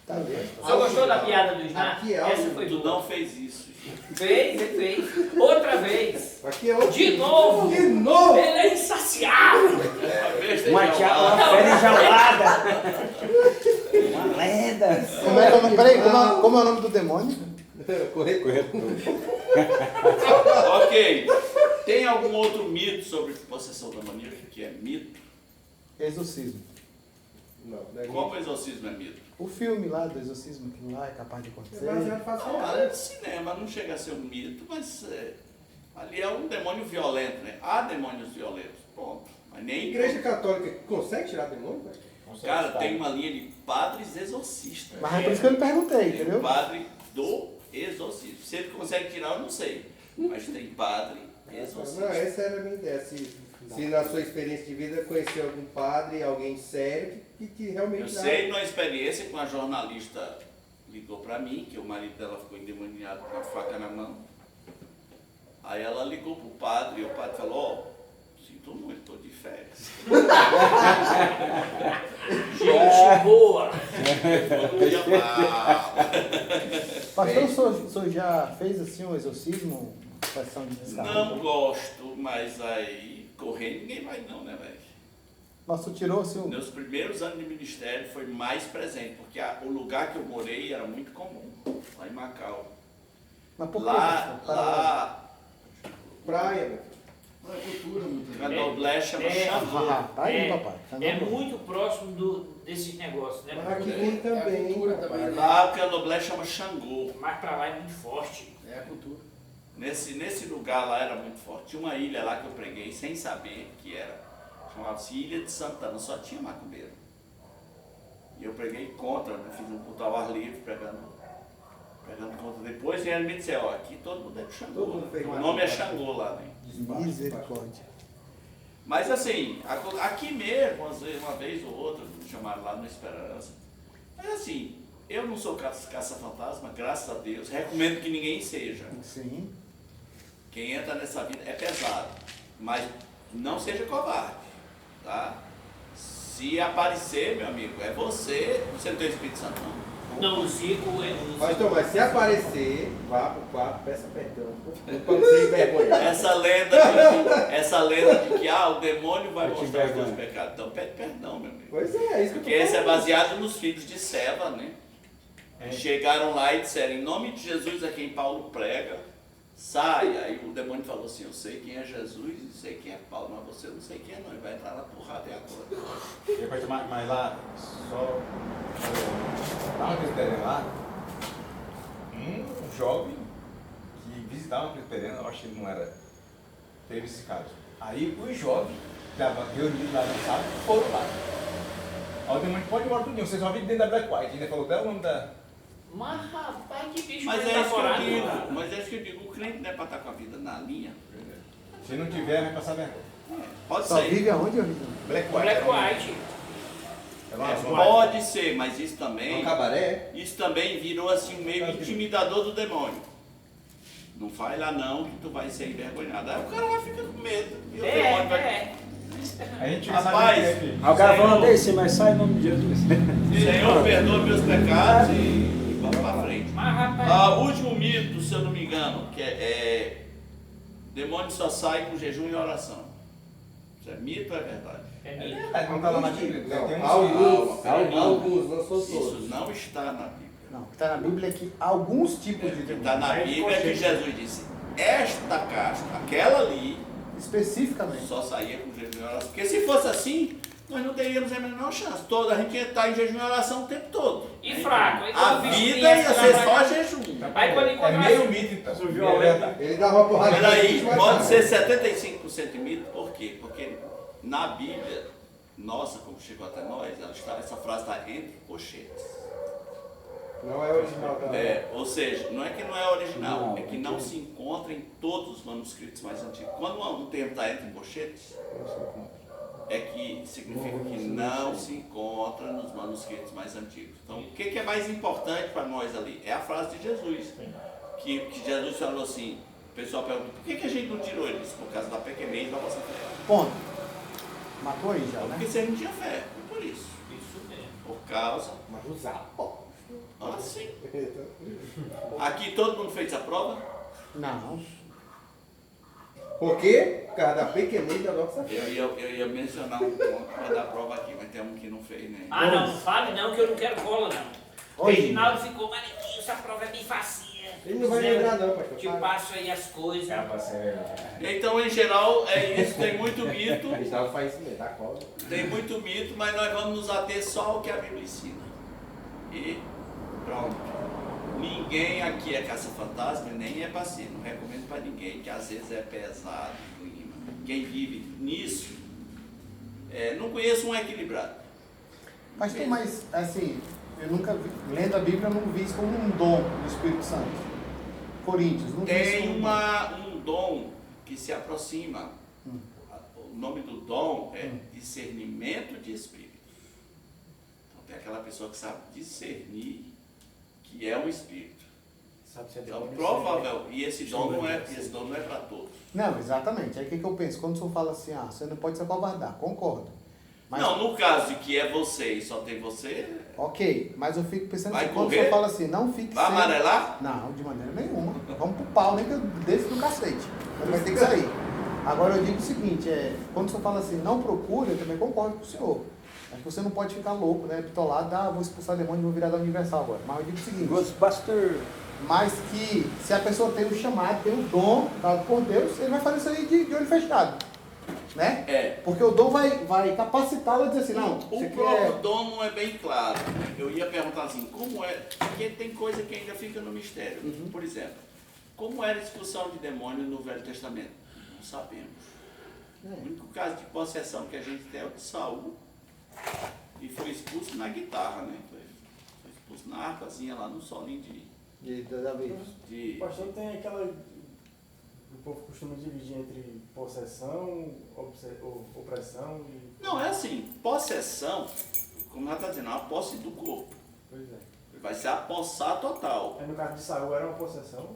Tá vendo? O senhor gostou da piada do Isnar? Aqui é Essa algo foi Tu boa. não fez isso. Fez, ele fez. Outra vez. Aqui é outro. De novo. De novo! Ele é insaciável. Uma fera enjaulada. Uma lenda. Peraí, como é o nome do demônio? Corretor. Ok. Tem algum outro mito sobre possessão demoníaca que é mito? Exorcismo. Não, não é Como o exorcismo é mito? O filme lá do exorcismo, aquilo lá é capaz de acontecer. Mas é fácil. É de cinema, não chega a ser um mito, mas ali é um demônio violento, né? Há demônios violentos, ponto. Mas A nem igreja católica consegue tirar demônio? Cara, tem uma linha de padres exorcistas. Mas é por isso que eu lhe perguntei, Tem entendeu? o padre do exorcismo. Se ele consegue tirar, eu não sei. Mas tem padre exorcista. Não, essa era a minha ideia. Se na sua experiência de vida conhecer algum padre, alguém sério, que realmente Eu sei, numa experiência que uma jornalista ligou para mim, que o marido dela ficou endemoniado com a faca na mão. Aí ela ligou pro padre e o padre falou, sinto muito, estou de férias. Gente boa. Todo dia mal. Pastor, o senhor já fez assim um exorcismo? Sessão de descarga? Não gosto, mas aí correr ninguém vai não, né, velho? Mas o senhor tirou assim um... Meus primeiros anos de ministério foi mais presente, porque o lugar que eu morei era muito comum, lá em Macau. Mas por que? Lá, Praia, meu. Não é cultura, muito. Candomblé chama Xangô. Tá aí, papai. Tá É bom. muito próximo desses negócios, né? Mas aqui tem também, cultura papai. também, né? Lá o Candomblé chama Xangô. Mais pra lá é muito forte. É a cultura. Nesse lugar lá era muito forte. Tinha uma ilha lá que eu preguei sem saber que era. Chamava-se Ilha de Santana, só tinha macumbeiro. E eu preguei contra, né? Fiz um culto ao ar livre, pregando contra. Depois ele me disse, ó, aqui todo mundo é de Xangô. Todo mundo fez O macumba. nome é Xangô lá, né? Misericórdia. Mas assim, aqui mesmo, uma vez ou outra, me chamaram lá no Esperança. Mas assim, eu não sou caça-fantasma, graças a Deus. Recomendo que ninguém seja. Sim. Quem entra nessa vida é pesado, mas não seja covarde, tá? Se aparecer, meu amigo, é você não tem o Espírito Santo, não. Não, o Zico é Pastor, mas se aparecer, vá pro quarto, peça perdão. Pra não ser envergonhado. Essa lenda de que o demônio vai mostrar os teus pecados. Então pede perdão, meu amigo. Pois é isso que eu tô Porque esse é falando. baseado nos filhos de Seva, né? Chegaram lá e disseram, em nome de Jesus a quem Paulo prega, sai. Aí o demônio falou assim, eu sei quem é Jesus e sei quem é Paulo, mas você não sei quem é não, ele vai entrar na porrada e agora. Mas lá, só lá uma presbiteriana lá, um jovem que visitava uma presbiteriana, eu acho que ele não era, teve esse caso. Aí os jovens estavam reunidos lá no sábado, foram lá. Aí o demônio pode ir embora tudinho, vocês só viram dentro da Black White, ainda falou até o nome da... Mas rapaz, que bicho Mas é isso que eu metaforado, digo, cara. mas é isso que eu digo, o crente não é para estar com a vida na linha. Se não tiver, vai passar vergonha. Pode Só ser. vive aonde, Rio? Black Black White. Pode ser, mas isso também, Um cabaré? isso também virou assim um meio intimidador do demônio. Não faz lá não, que tu vai ser envergonhado. Aí o cara vai ficar com medo. E o demônio vai... A gente Rapaz, sabe que Aí o cara falando desse, mas sai em nome de Jesus. Senhor, perdoa meus pecados e vamos para frente. Mas rapaz, O último mito, se eu não me engano, que é demônio só sai com jejum e oração. Isso é mito ou é verdade? é mito. não está lá na Bíblia. Tem um Alguns, não são Isso todos. não está na Bíblia. Não, o que está na Bíblia é que alguns tipos de O que demônio. está na Bíblia é que Jesus disse, esta casta, aquela ali, Especificamente. só saía com jejum e oração. Porque se fosse assim, nós não teríamos a menor chance. A gente ia estar em jejum e oração o tempo todo. E fraco. Aí A quando o bicho vida vinha, ia ser só trabalhar- jejum. Aí quando ele É encontra meio mito, então. Surgiu a lenda. Ele dava uma porrada. Peraí, mas pode não. ser 75% mito, por quê? Porque na Bíblia, nossa, como chegou até nós, essa frase está entre colchetes. Não é original também. Ou seja, não é que não é original, Não, é que não se encontra em todos os manuscritos mais antigos. Quando um termo está entre colchetes, é que significa que não se encontra nos manuscritos mais antigos. Então, o que é mais importante para nós ali? É a frase de Jesus. Que Jesus falou assim, o pessoal pergunta, por que a gente não tirou eles? Por causa da pequenez da vossa fé. Ponto. Matou aí já, Porque né? você não tinha fé, por isso. Isso mesmo. Por causa, Mas usar, pô. assim. Aqui todo mundo fez a prova? Não. Por quê? Por causa da pequenez da nossa fé. Eu ia mencionar um ponto para dar prova aqui, mas tem um que não fez, né? Ah, não fale não, que eu não quero cola, não. O Oi. Reginaldo ficou manequinho, essa prova é bem facinha. Ele não vai Zé, lembrar não, pastor. Te passo aí as coisas. Então, em geral, é isso. Tem muito mito, Gustavo faz isso mesmo, dá cola. tem muito mito, mas nós vamos nos ater só ao que a Bíblia ensina. E pronto. Ninguém aqui é caça-fantasma, nem é passivo. Não recomendo para ninguém, que às vezes é pesado o clima. Quem vive nisso, não conheço um equilibrado. Pastor, mas assim, eu nunca vi, lendo a Bíblia, eu não vi isso como um dom do Espírito Santo. Coríntios, não vi isso Tem como um dom que se aproxima. O nome do dom é discernimento de espíritos. Então tem aquela pessoa que sabe discernir que é um espírito. Sabe se é Então, demônio, provável, e esse dom não é para todos. Não, exatamente. Aí o que eu penso? Quando o senhor fala assim, você não pode se acovardar, concordo. Mas, Não, no caso de que é você e só tem você, ok, mas eu fico pensando Vai assim, quando o correr? senhor fala assim, não fique vai sem... amarelar? Não, de maneira nenhuma. Vamos pro pau, nem que eu desça do cacete. Mas vai ter que sair. Agora eu digo o seguinte, quando o senhor fala assim, não procure, eu também concordo com o senhor. Acho que você não pode ficar louco, né? Bitolado, vou expulsar demônio e vou virar da Universal agora. Mas eu digo o seguinte, Ghostbuster. mas que se a pessoa tem o chamado, tem o dom dado por Deus, ele vai fazer isso aí de olho fechado. Né? Porque o dom vai capacitá-lo a dizer assim, não, o próprio dom não é bem claro. Eu ia perguntar assim, como é? Porque tem coisa que ainda fica no mistério. Por exemplo, como era a expulsão de demônio no Velho Testamento? Não sabemos. O único caso de possessão que a gente tem é o de Saul. E foi expulso na guitarra, né? Foi expulso na harpazinha lá no solinho de Davi. O pastor tem aquela... O povo costuma dividir entre possessão, opressão e... Não, é assim, possessão, como já está dizendo, é uma posse do corpo. Pois é. Vai se apossar total. Aí no caso de Saul era uma possessão?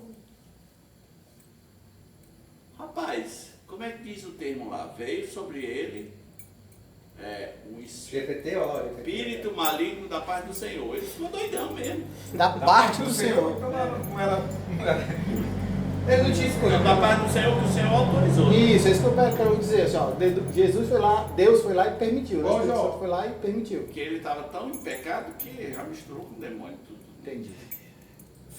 Rapaz, como é que diz o termo lá? Veio sobre ele um espírito maligno da parte do Senhor. Ele ficou doidão mesmo. Da parte do Senhor. Ele não tinha escolha. Da parte do Senhor que o Senhor autorizou. Isso, é isso que eu quero dizer. Assim, ó, Jesus foi lá, Deus foi lá e permitiu. O Espírito Santo foi lá e permitiu. Porque ele estava tão em pecado que já misturou com o demônio tudo. Entendi.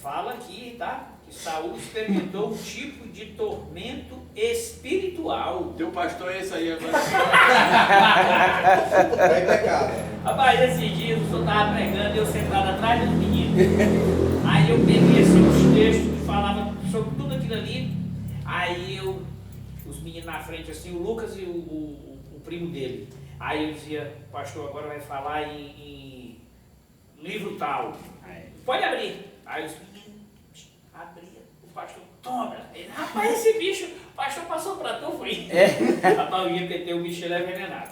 Fala aqui, tá? Que Saul experimentou um tipo de tormento espiritual. Teu pastor é esse aí agora. É pecado. Rapaz, esses dias o senhor estava pregando e eu sentado atrás do menino. Aí eu peguei assim os textos que falavam sobre tudo aquilo ali. Aí os meninos na frente, assim, o Lucas e o primo dele. Aí eu dizia, pastor, agora vai falar em livro tal. Pode abrir. Aí os meninos abria. O pastor, toma. Ele, rapaz, esse bicho, o pastor passou pra tu, foi. Rapaz, eu ia ter o bicho envenenado.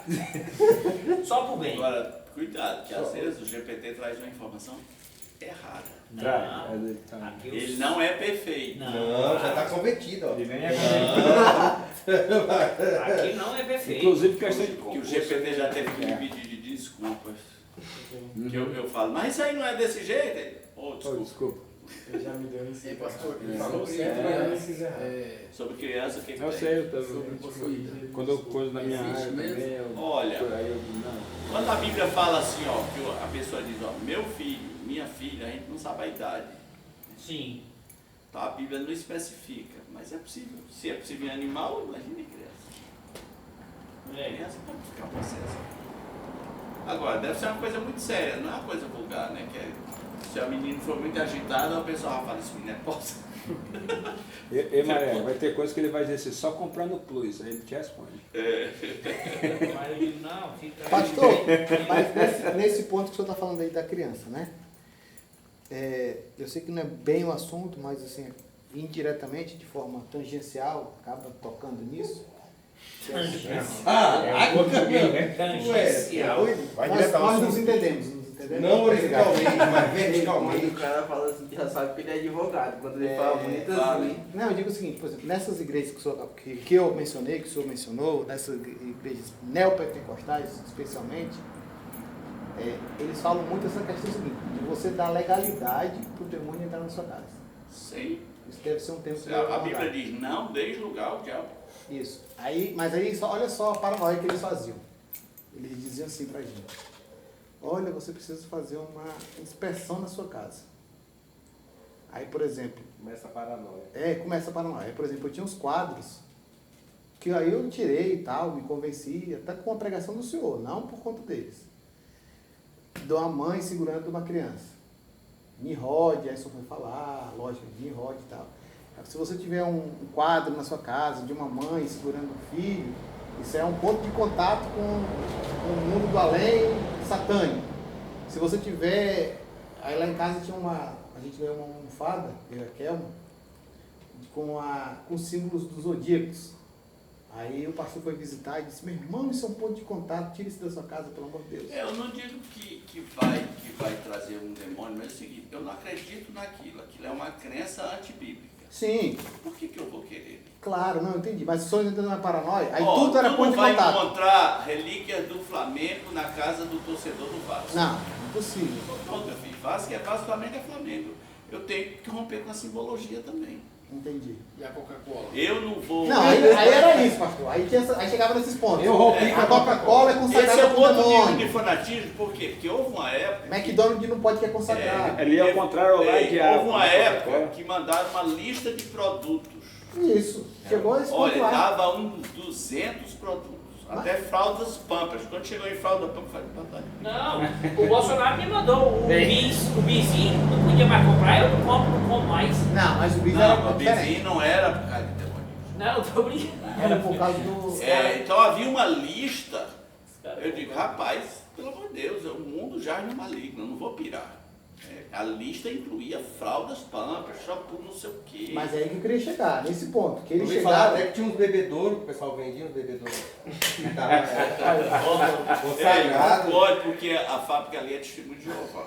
Só pro bem. Agora, cuidado, que às vezes o GPT traz uma informação errada. Não, ele não é perfeito. Não, já está convertido. Ó. Ele nem aqui não é perfeito. Inclusive, questão de que o GPT já teve que me pedir de desculpas. Que eu falo, mas isso aí não é desse jeito? Ele, desculpa. Ele já me deu isso. Pastor, ele falou sobre criança, o que eu sei, eu também. Quando eu coisa na minha área também, olha, quando a Bíblia fala assim, ó, que a pessoa diz, ó, meu filho, minha filha, a gente não sabe a idade. Sim. Então a Bíblia não especifica, mas é possível. Se é possível em animal, imagina em criança. Criança pode ficar possessa. Agora, deve ser uma coisa muito séria, não é uma coisa vulgar, né? Que se o menino for muito agitado, o pessoal fala, esse menino é posse. Maré, vai ter coisa que ele vai dizer assim, só comprar no Plus, aí ele te responde. Mas ele não, fica... Pastor, mas nesse ponto que o senhor está falando aí da criança, né? Eu sei que não é bem o assunto, mas assim, indiretamente, de forma tangencial, acaba tocando nisso. Tangencial. Nós nos entendemos. Não horizontalmente, mas verticalmente. O cara fala assim, já sabe que ele é advogado, quando ele fala muito assim. Não, eu digo o seguinte, por exemplo, nessas igrejas que eu mencionei, que o senhor mencionou, nessas igrejas neopentecostais especialmente, eles falam muito essa questão seguinte, de você dar legalidade para o demônio entrar na sua casa. Sim. Isso deve ser um tempo que a Bíblia diz, não deixe lugar ao diabo. Isso. Mas aí, olha só a paranoia que eles faziam. Eles diziam assim pra gente, olha, você precisa fazer uma inspeção na sua casa. Aí, por exemplo... Começa a paranoia. Começa a paranoia. Aí, por exemplo, eu tinha uns quadros que aí eu tirei e tal, me convenci, até com a pregação do Senhor, não por conta deles. De uma mãe segurando uma criança. Nimrod, aí só foi falar, lógico, Nimrod e tal. Se você tiver um quadro na sua casa de uma mãe segurando um filho, isso é um ponto de contato com o mundo do além satânico. Se você tiver... Aí lá em casa tinha a gente ganhou uma almofada, eu e a Kelma, com símbolos dos zodíacos. Aí o pastor foi visitar e disse, meu irmão, isso é um ponto de contato, tira isso da sua casa, pelo amor de Deus. Eu não digo que vai trazer um demônio, mas é o seguinte, eu não acredito naquilo. Aquilo é uma crença antibíblica. Sim. Por que eu vou querer? Claro, não, entendi. Mas se o senhor entendeu uma paranoia, aí tudo era ponto de contato. Não vai encontrar relíquias do Flamengo na casa do torcedor do Vasco. Não, impossível. Pronto, meu filho, Vasco é Vasco, Flamengo é Flamengo. Eu tenho que romper com a simbologia também. Entendi. E a Coca-Cola? Eu não vou... Não, aí era isso, pastor. Aí chegava nesses pontos. Eu rompei A Coca-Cola é Esse consagrada é por outro nível demônio. de fanatismo, por quê? Porque houve uma época... McDonald's não pode que é consagrado. Ali ao contrário, lá é diabo. Houve uma época que mandaram uma lista de produtos. Isso. Chegou a esse ponto Olha, lá. dava uns 200 produtos. Até fraldas Pampers. Quando chegou em fralda Pampers, falei, papai. Não, o Bolsonaro me mandou o bizinho, não podia mais comprar, eu não como mais. Não, mas o bis Não, era o diferente. vizinho não era por causa de demônio. Não, tô brincando. Era por causa do... Então havia uma lista. Eu digo, rapaz, pelo amor de Deus, o mundo já é maligno, eu não vou pirar. A lista incluía fraldas Pampers, shampoo, não sei o quê. Mas é aí que eu queria chegar, nesse ponto. Que eles Eu ouvi falar chegaram... até que tinha uns bebedouros, que o pessoal vendia uns bebedouros. Não Consagrado. pode, porque a fábrica ali é testemunho de Jeová.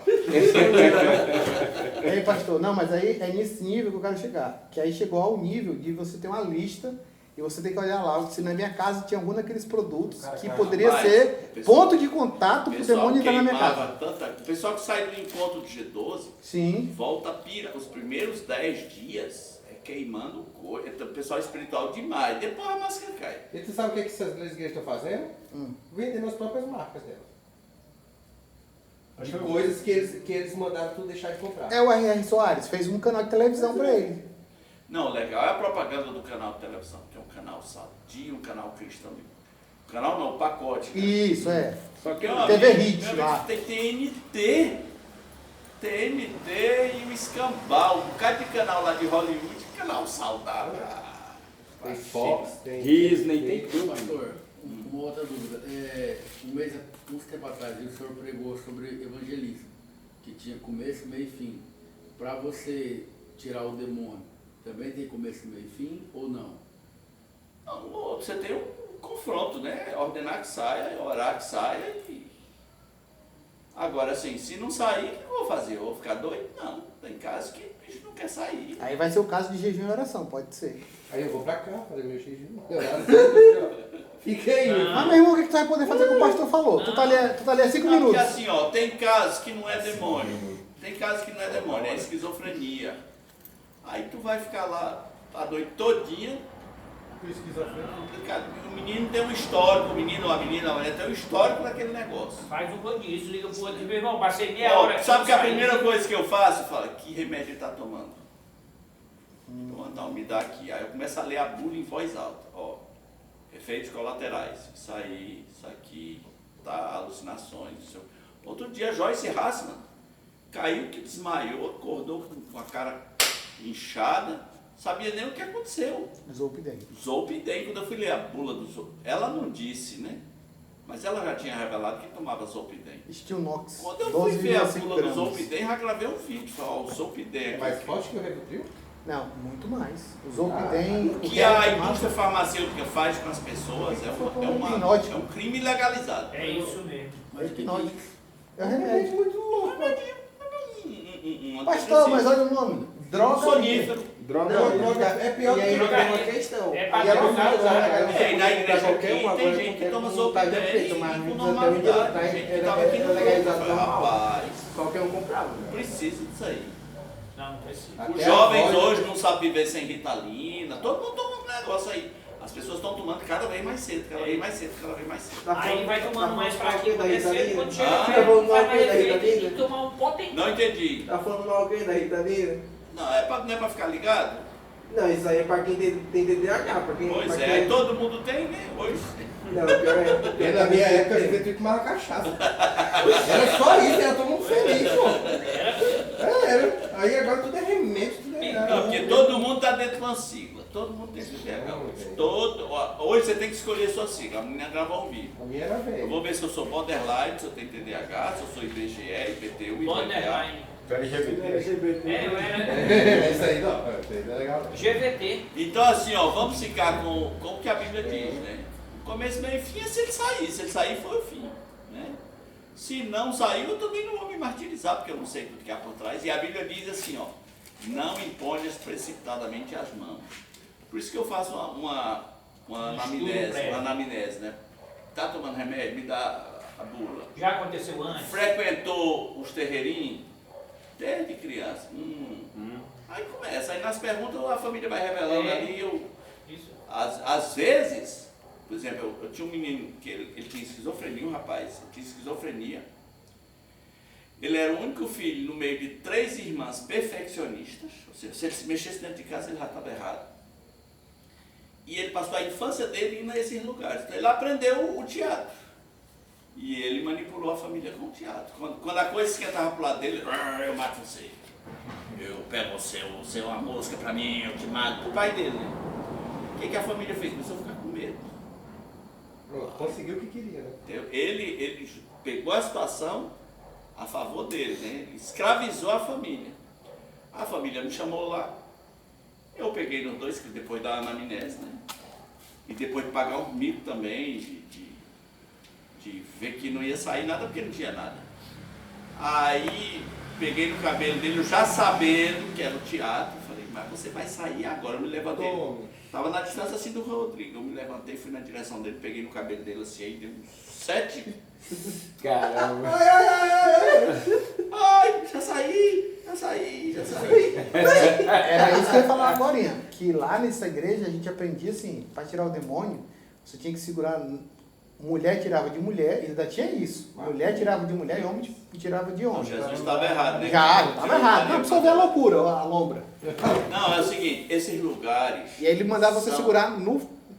Ei, pastor, não, mas aí é nesse nível que eu quero chegar. Que aí chegou ao nível de você ter uma lista e você tem que olhar lá se na minha casa tinha algum daqueles produtos que poderia Mas, ser pessoal, ponto de contato para o demônio entrar na minha casa. O pessoal que sai do encontro de G12, Sim. volta a pira. Os primeiros 10 dias é queimando coisa. O pessoal espiritual demais. Depois a máscara cai. E tu sabe o que essas igrejas estão fazendo? Vendendo as próprias marcas delas. De coisas que eles mandaram tu deixar de comprar. É o R.R. Soares, fez um canal de televisão para ele. Não, legal é a propaganda do canal de televisão, que é um canal sadio, um canal cristão. Canal não, pacote. Né? Isso, é. Só que TV Hit lá. Tem TNT e o Escambau, um bocado de canal lá de Hollywood, canal saudável. Tem Fox, tem Disney, tem tudo. Pastor, uma outra dúvida. Uns tempo atrás, o senhor pregou sobre evangelismo, que tinha começo, meio e fim. Para você tirar o demônio, também tem começo, meio e fim ou não? Não, você tem um confronto, né? Ordenar que saia, orar que saia e... Agora, assim, se não sair, o que eu vou fazer? Eu vou ficar doido? Não. Tem casos que o bicho não quer sair. Aí vai ser o caso de jejum e oração, pode ser. Aí eu vou pra cá fazer meu jejum. Fica aí. Mas, meu irmão, o que tu vai poder fazer com o pastor falou? Tu tá ali há 5 Não, minutos. porque assim, ó, tem casos que não é demônio. Tem casos que não é demônio, é esquizofrenia. Aí tu vai ficar lá a noite todinha. O menino tem um histórico, o menino ou a menina tem um histórico daquele negócio. Faz um rodízio, liga pro outro, meu irmão, passei meia hora. Sabe que a primeira coisa que eu faço? Eu falo, que remédio ele tá tomando? Vou mandar me dar aqui. Aí eu começo a ler a bula em voz alta. Ó, efeitos colaterais. Isso aí, isso aqui, tá, alucinações. Isso. Outro dia, Joyce Hassman caiu que desmaiou, acordou com a cara inchada, sabia nem o que aconteceu. Zolpidem. Zolpidem, quando eu fui ler a bula do Zolpidem, ela não disse, né? Mas ela já tinha revelado que tomava Zolpidem. Stilnox. Quando eu fui ver a 12,5 bula do gramas. Zolpidem, já gravei um vídeo, falou, ó, o Zolpidem É aqui. mais forte que o Rivotril? Não, muito mais. O Zolpidem... O que a indústria farmacêutica faz com as pessoas é um crime legalizado. É isso mesmo. É hipnótico. É um remédio. Muito louco. Pastor, mas olha o nome. Droga. Sonífero. Droga. Não, droga. É pior E do aí que não droga. tem uma questão. É E pra ela drogar, não usa, É, e na igreja qualquer aqui uma, tem agora gente que não toma não tá de Zolpidem efeito, mas com até um dia normalidade. atrás Gente que era tava aqui no legalizado grupo. normal. Rapaz, Qualquer um comprava. precisa disso aí. Não, não precisa. Os Até jovens a voz- hoje não sabem viver sem Ritalina, todo mundo toma um negócio aí. As pessoas estão tomando cada vez mais cedo, cada vez mais cedo, cada vez mais cedo. Aí vai tomando mais fraquinho, vai da descendo, quando chega Ah, vai tá falando faz mal mais da efeito, tem Ritalina? que tomar um potente. Não entendi. Tá falando mal alguém da Ritalina? Não, não é pra ficar ligado? Não, isso aí é pra quem tem TDAH, pra quem... Pois pra é, quem... todo mundo tem, né? Hoje. Não, pior é... É, na minha época, a juventude tomava cachaça. Era só isso, era todo mundo feliz, pô. Era. Aí agora tudo é remédio, tudo é... Não, porque todo mundo tá dentro de uma sigla. Todo mundo tem TDAH hoje. Hoje você tem que escolher sua sigla. A menina grava um vídeo. A minha era Eu velha. vou ver se eu sou borderline, se eu tenho TDAH, se eu sou IBGE, IPTU, IPTA. Borderline. LGBT. É isso aí, não. Isso é legal. GVT. Então assim, ó, vamos ficar com o que a Bíblia diz, né? O começo, meio e fim é se ele sair. Se ele sair, foi o fim, né? Se não saiu, eu também não vou me martirizar, porque eu não sei tudo que há por trás. E a Bíblia diz assim, ó, não imponhas precipitadamente as mãos. Por isso que eu faço uma anamnese, né? Tá tomando remédio? Me dá a bula. Já aconteceu antes? Frequentou os terreirinhos? Desde criança. Aí começa, aí nas perguntas a família vai revelando ali. Às vezes, por exemplo, eu tinha um menino que ele tinha esquizofrenia, um rapaz, ele tinha esquizofrenia. Ele era o único filho no meio de 3 irmãs perfeccionistas, ou seja, se ele se mexesse dentro de casa ele já estava errado. E ele passou a infância dele indo a esses lugares. Então ele aprendeu o teatro. E ele manipulou a família com o teatro. Quando a coisa esquentava pro lado dele, eu mato você. Eu pego você é uma mosca pra mim, eu te mato. O pai dele, né? O que a família fez? Começou a ficar com medo. Conseguiu o que queria, né? Ele pegou a situação a favor dele, né? Ele escravizou a família. A família me chamou lá. Eu peguei nos dois, que depois da anamnese, né? E depois de pagar um mico também, de ver que não ia sair nada porque não tinha nada. Aí peguei no cabelo dele, já sabendo que era o teatro, falei, mas você vai sair agora. Eu me levantei. Tava na distância assim do Rodrigo. Eu me levantei, fui na direção dele, peguei no cabelo dele assim, aí deu uns 7. Caramba. Ai, já saí. Era isso que eu ia falar agora, que lá nessa igreja a gente aprendia assim, para tirar o demônio, você tinha que segurar, mulher tirava de mulher, e ainda tinha isso, mulher tirava de mulher e homem tirava de homem. Não, Jesus estava errado, né? Já estava errado, não precisa ver a loucura, a lombra. Não, é o seguinte, esses lugares... E aí ele mandava você segurar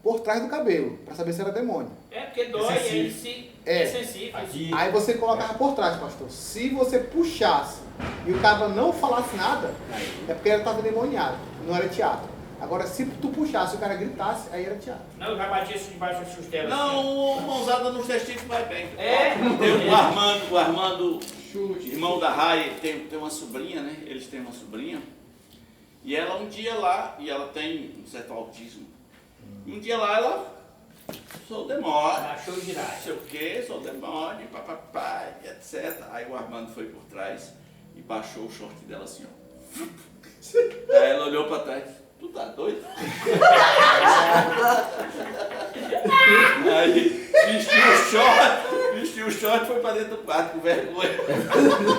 por trás do cabelo, para saber se era demônio. É porque dói, ele é sensível. Aí você colocava por trás, pastor. Se você puxasse e o cara não falasse nada, é porque ele estava endemoniado, não era teatro. Agora, se tu puxasse e o cara gritasse, aí era teatro. Não, já batia isso debaixo das costelas. Não, mãozada nos testículos vai bem. É? O Armando, irmão da Rai, tem uma sobrinha, né? Eles têm uma sobrinha. E ela um dia lá, e ela tem um certo autismo. E um dia lá ela... Sou o demônio, achou girar. Não sei o que, sou o demônio, papapá, etc. Aí o Armando foi por trás e baixou o short dela assim, ó. Aí ela olhou pra trás, tu tá doido? Aí vestiu o short e foi pra dentro do quarto com vergonha.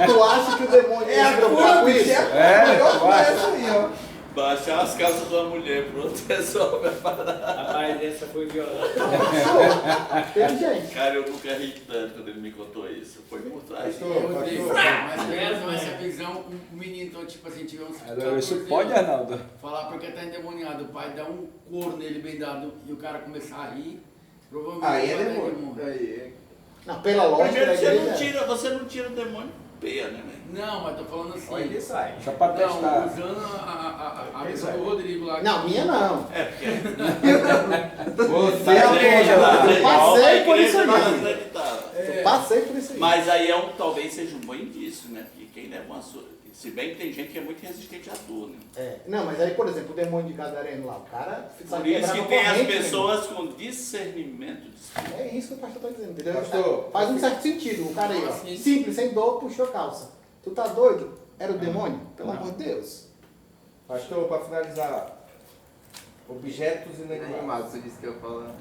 Tu acha que o demônio é a cura, bicho, essa aí, ó. Baixar as calças de uma mulher, pronto, resolve a parada. Rapaz, essa foi violenta. Inteligente. Cara, eu nunca ri tanto quando ele me contou isso. Foi por trás. Mas mesmo essa visão, o menino, então, tipo assim, tiver uns 14 Isso pode, Arnaldo? falar porque tá endemoniado, o pai dá um couro nele bem dado e o cara começar a rir, provavelmente aí é vai dar demônio. Não, pela lógica Primeiro, da igreja... você não tira o demônio peia, né, velho? Não, mas tô falando assim. Olha, ele sai. Só pra Não, testar. usando a visão do Rodrigo lá. Não, minha não. É, porque... Você Eu passei por isso aí. aí. Eu passei por isso aí. Mas aí talvez seja um bom indício, né? Porque quem leva uma surra... Se bem que tem gente que é muito resistente à dor, né? Não, mas aí, por exemplo, o demônio de Gadareno lá, o cara... Por isso que tem as pessoas com discernimento de espírito. É isso que o pastor está dizendo, entendeu? Pastor, Faz um certo sentido. O cara aí, ó, Sim. simples, sem dor, puxou a calça. Tu tá doido? Era o demônio? Pelo amor de Deus. Pastor, para finalizar, objetos inanimados. Você disse que eu ia falar.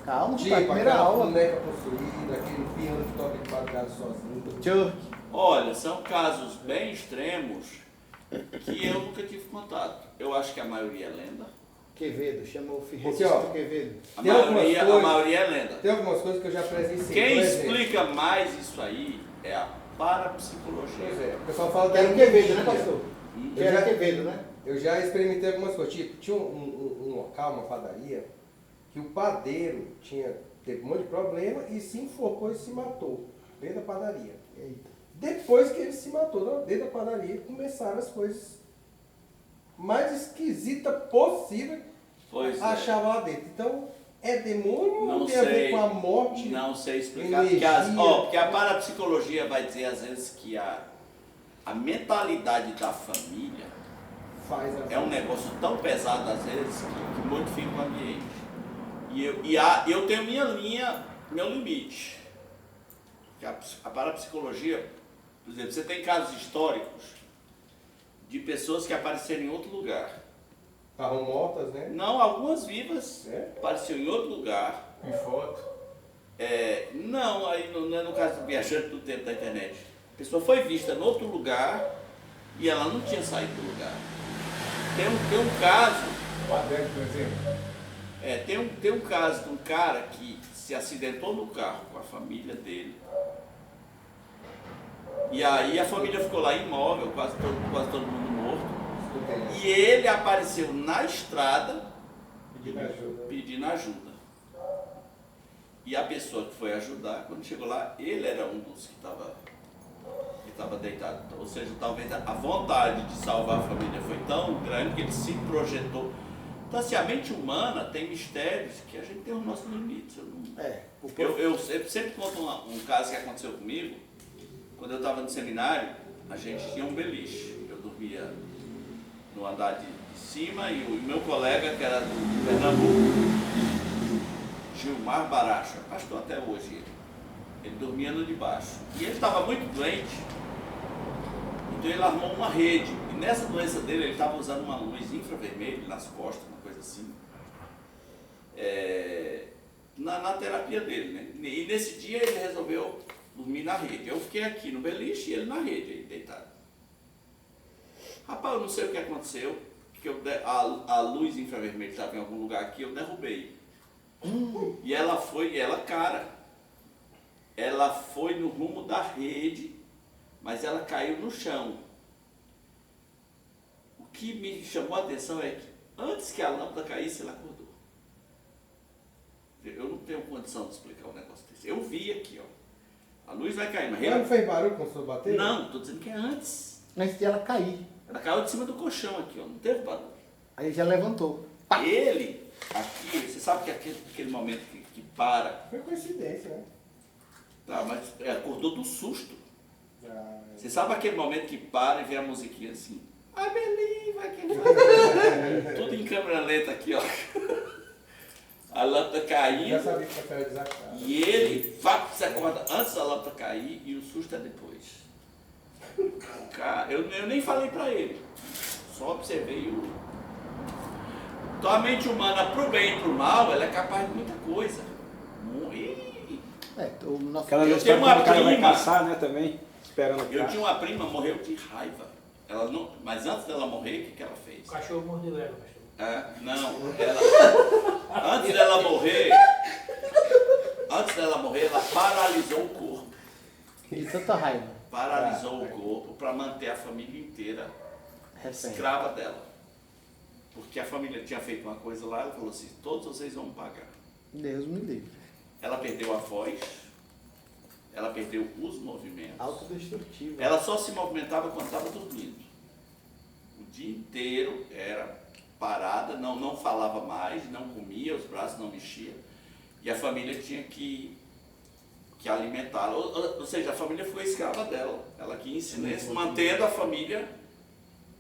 Calma, Tipo, tá, primeira aquela aula. boneca possuída, aquele piano que toca de madrugada sozinho. Chuck. Olha, são casos bem extremos que eu nunca tive contato. Eu acho que a maioria é lenda. Quevedo, chamou o Porque, Registro ó, Quevedo. A Tem algumas coisas- maioria é lenda. Tem algumas coisas que eu já presenciei. Quem por exemplo. explica mais isso aí é a parapsicologia. Pois é, o pessoal fala Que era o Quevedo, né, pastor? Que Eu era já- Quevedo, né? Eu já experimentei algumas coisas. Tipo, tinha um local, uma padaria, que o padeiro teve um monte de problema e se enforcou e se matou dentro da padaria. Eita. Depois que ele se matou dentro da padaria, começaram as coisas mais esquisitas possíveis Pois é. achava lá dentro. Então, é demônio ou Não tem a ver sei. com a morte? Não sei explicar. Energia. Porque a parapsicologia vai dizer às vezes que a mentalidade da família Faz é um negócio tão pesado às vezes que modifica o ambiente. E eu tenho minha linha, meu limite. Que a parapsicologia, por exemplo, você tem casos históricos de pessoas que apareceram em outro lugar. Estavam mortas, né? Não, algumas vivas É? apareceram em outro lugar. Em foto. Não, aí não é no caso do viajante do tempo da internet. A pessoa foi vista em outro lugar e ela não tinha saído do lugar. Tem um caso. Tem um caso de um cara que se acidentou no carro com a família dele. E aí a família ficou lá imóvel, quase todo mundo morto. E ele apareceu na estrada pedindo ajuda. E a pessoa que foi ajudar, quando chegou lá, ele era um dos que estava deitado. Ou seja, talvez a vontade de salvar a família foi tão grande que ele se projetou. Então, assim, a mente humana tem mistérios que a gente tem os nossos limites. Eu sempre conto um caso que aconteceu comigo. Quando eu estava no seminário, a gente tinha um beliche. Eu dormia no andar de cima e o meu colega, que era do Pernambuco, Gilmar Baracha, pastor até hoje, ele dormia no de baixo. E ele estava muito doente, então ele armou uma rede. E nessa doença dele, ele estava usando uma luz infravermelha nas costas, uma coisa assim, na terapia dele, né? E nesse dia ele resolveu dormir na rede. Eu fiquei aqui no beliche e ele na rede, aí, deitado. Rapaz, eu não sei o que aconteceu, que a luz infravermelha estava em algum lugar aqui, eu derrubei. E ela foi no rumo da rede, mas ela caiu no chão. O que me chamou a atenção é que antes que a lâmpada caísse, ela acordou. Eu não tenho condição de explicar um negócio desse. Eu vi aqui, ó. A luz vai cair, mas ela não fez barulho quando você bateu? Não, estou dizendo que é antes. Antes de ela cair. Ela caiu de cima do colchão aqui, ó. Não teve barulho. Aí já levantou. Ele, aqui, você sabe que aquele momento que para. Foi coincidência, né? Tá, mas acordou do susto. Você sabe aquele momento que para e vê a musiquinha assim? I believe I can fly. Tudo em câmera lenta aqui, ó. A lâmpada caindo. Já sabia que era desafiado. E ele se acorda antes da lâmpada cair e o susto é depois. Cara, eu nem falei pra ele. Só observei o. Então a mente humana, pro bem e pro mal, ela é capaz de muita coisa. Eu tenho uma prima, vai caçar, né, também, esperando o Eu tinha uma prima, morreu de raiva. Ela não, mas antes dela morrer, o que ela fez? O cachorro mordeu ela, pastor. Não, antes dela morrer, ela paralisou o corpo. De tanta raiva. Paralisou o corpo para manter a família inteira escrava dela. Porque a família tinha feito uma coisa lá, ela falou assim, todos vocês vão pagar. Deus me livre. Ela perdeu a voz, ela perdeu os movimentos. Autodestrutivo. Ela só se movimentava quando estava dormindo. O dia inteiro era parada, não falava mais, não comia, os braços não mexiam. E a família tinha que alimentá-la. Ou seja, a família foi escrava dela. Ela que ensina isso, mantendo a família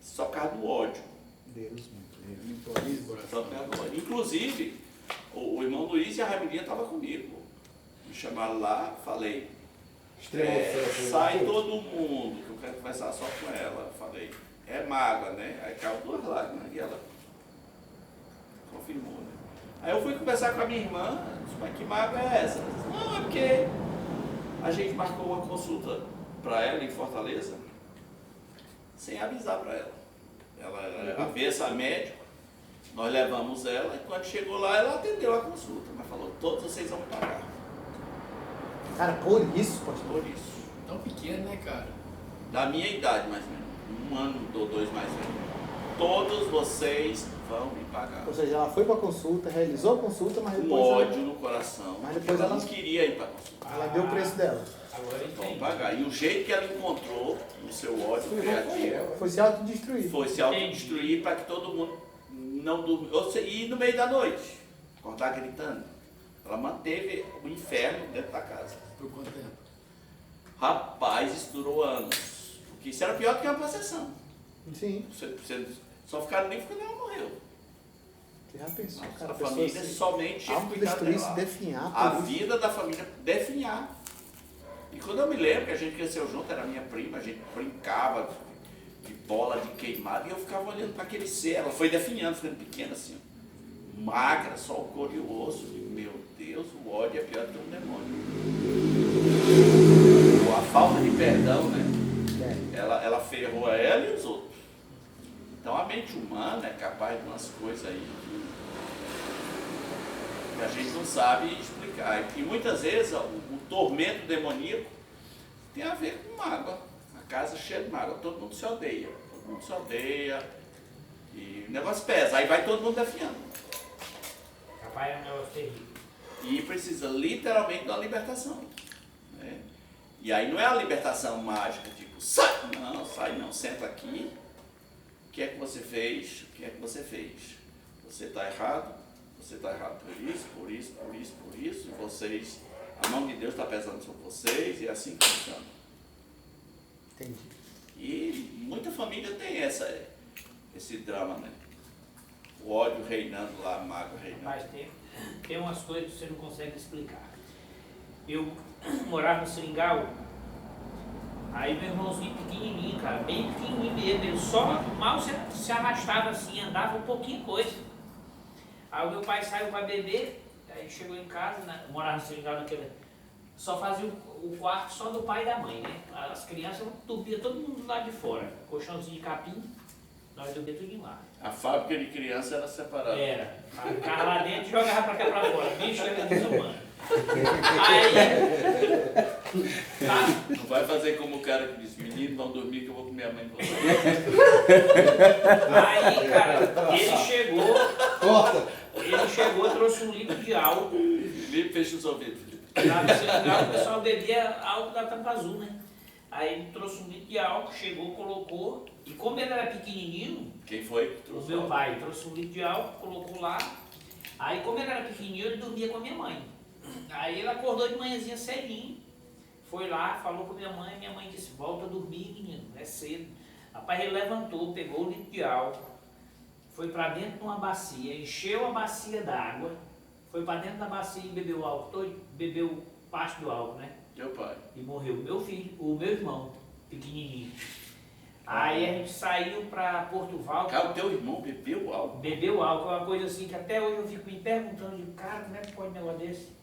só por causa do ódio. Deus me Só por causa do ódio. Inclusive, o irmão Luiz e a Ramilinha estavam comigo. Me chamaram lá, falei, sai todo mundo, que eu quero conversar só com ela. Falei, é mágoa, né? Aí caiu 2 lágrimas e ela confirmou, né? Aí eu fui conversar com a minha irmã, disse, mas que mágoa é essa? Ela disse, não, é porque a gente marcou uma consulta para ela em Fortaleza, sem avisar para ela. Ela era avessa a médico, nós levamos ela e quando chegou lá ela atendeu a consulta, mas falou, todos vocês vão pagar. Cara, por isso, pastor? Por isso. Tão pequeno, né, cara? Da minha idade, mais ou menos. 1 ano ou 2 mais velho. Todos vocês vão me pagar. Ou seja, ela foi para a consulta, realizou a consulta, mas depois ódio no coração. Mas depois ela não queria ir para a consulta. Ela deu o preço dela. Agora Vão pagar. E o jeito que ela encontrou no seu ódio criativo foi se autodestruir. Foi se autodestruir para que todo mundo não dormisse. E no meio da noite, acordar gritando. Ela manteve o inferno dentro da casa. Por quanto tempo? Rapaz, isso durou anos. Porque isso era pior do que uma possessão. Sim. Você só ficaram livres quando ela morreu. Você já pensou, Nossa, cara? a família somente autodestruir, se definhar. A vida da família definhar. E quando eu me lembro que a gente cresceu junto, era minha prima, a gente brincava de bola de queimado e eu ficava olhando para aquele ser. Ela foi definhando, ficando pequena assim, magra, só o couro e o osso. E, meu Deus, o ódio é pior que um demônio. A falta de perdão, né? ela ferrou ela e os outros. Então a mente humana é capaz de umas coisas aí que a gente não sabe explicar. E muitas vezes o tormento demoníaco tem a ver com mágoa. A casa cheia de mágoa, todo mundo se odeia. Todo mundo se odeia. E o negócio pesa, aí vai todo mundo defiando. Rapaz, é um negócio terrível. E precisa literalmente de uma libertação. Né? E aí não é a libertação mágica, tipo, sai! Não, sai não, senta aqui. O que é que você fez? O que é que você fez? Você está errado? Você está errado por isso, por isso, por isso, por isso. E vocês, a mão de Deus está pesando sobre vocês e é assim que funciona. Entendi. E muita família tem esse drama, né? O ódio reinando lá, a mágoa reinando. Mas tem umas coisas que você não consegue explicar. Eu morava no Seringal, aí meu irmãozinho pequenininho, cara, bem pequenininho mesmo, ele só mal se arrastava assim, andava um pouquinho coisa. Aí o meu pai saiu para beber, aí chegou em casa, né, morava no Seringal naquele... Só fazia o quarto só do pai e da mãe, né? As crianças dormiam todo mundo lá de fora, colchãozinho de capim, nós dormíamos tudo lá. A fábrica de criança era separada. Era. Ficava lá dentro e jogava pra cá pra fora. Bicho era desumano. Aí. Tá? Não vai fazer como o cara que diz, menino, vão dormir que eu vou comer a mãe de vocês. Aí, cara, ele chegou. Corta! Ele chegou, trouxe um litro de álcool. Felipe, fecha os ouvidos. Lá no Seringal, o pessoal bebia álcool da tampa azul, né? Aí ele trouxe um litro de álcool, chegou, colocou. E como ele era pequenininho, Quem foi que trouxe? o meu pai trouxe um litro de álcool, colocou lá. Aí como ele era pequenininho, ele dormia com a minha mãe. Aí ele acordou de manhãzinha cedinho, foi lá, falou com minha mãe disse, volta a dormir, menino, é cedo. Rapaz, ele levantou, pegou o litro de álcool, foi para dentro de uma bacia, encheu a bacia d'água, foi para dentro da bacia e bebeu o álcool todo, bebeu parte do álcool, né? Meu pai. E morreu meu filho, o meu irmão, pequenininho. Aí a gente saiu para Porto Valdo. Cara, o teu irmão bebeu álcool? Bebeu álcool, é uma coisa assim que até hoje eu fico me perguntando, de cara, como é que pode um negócio desse?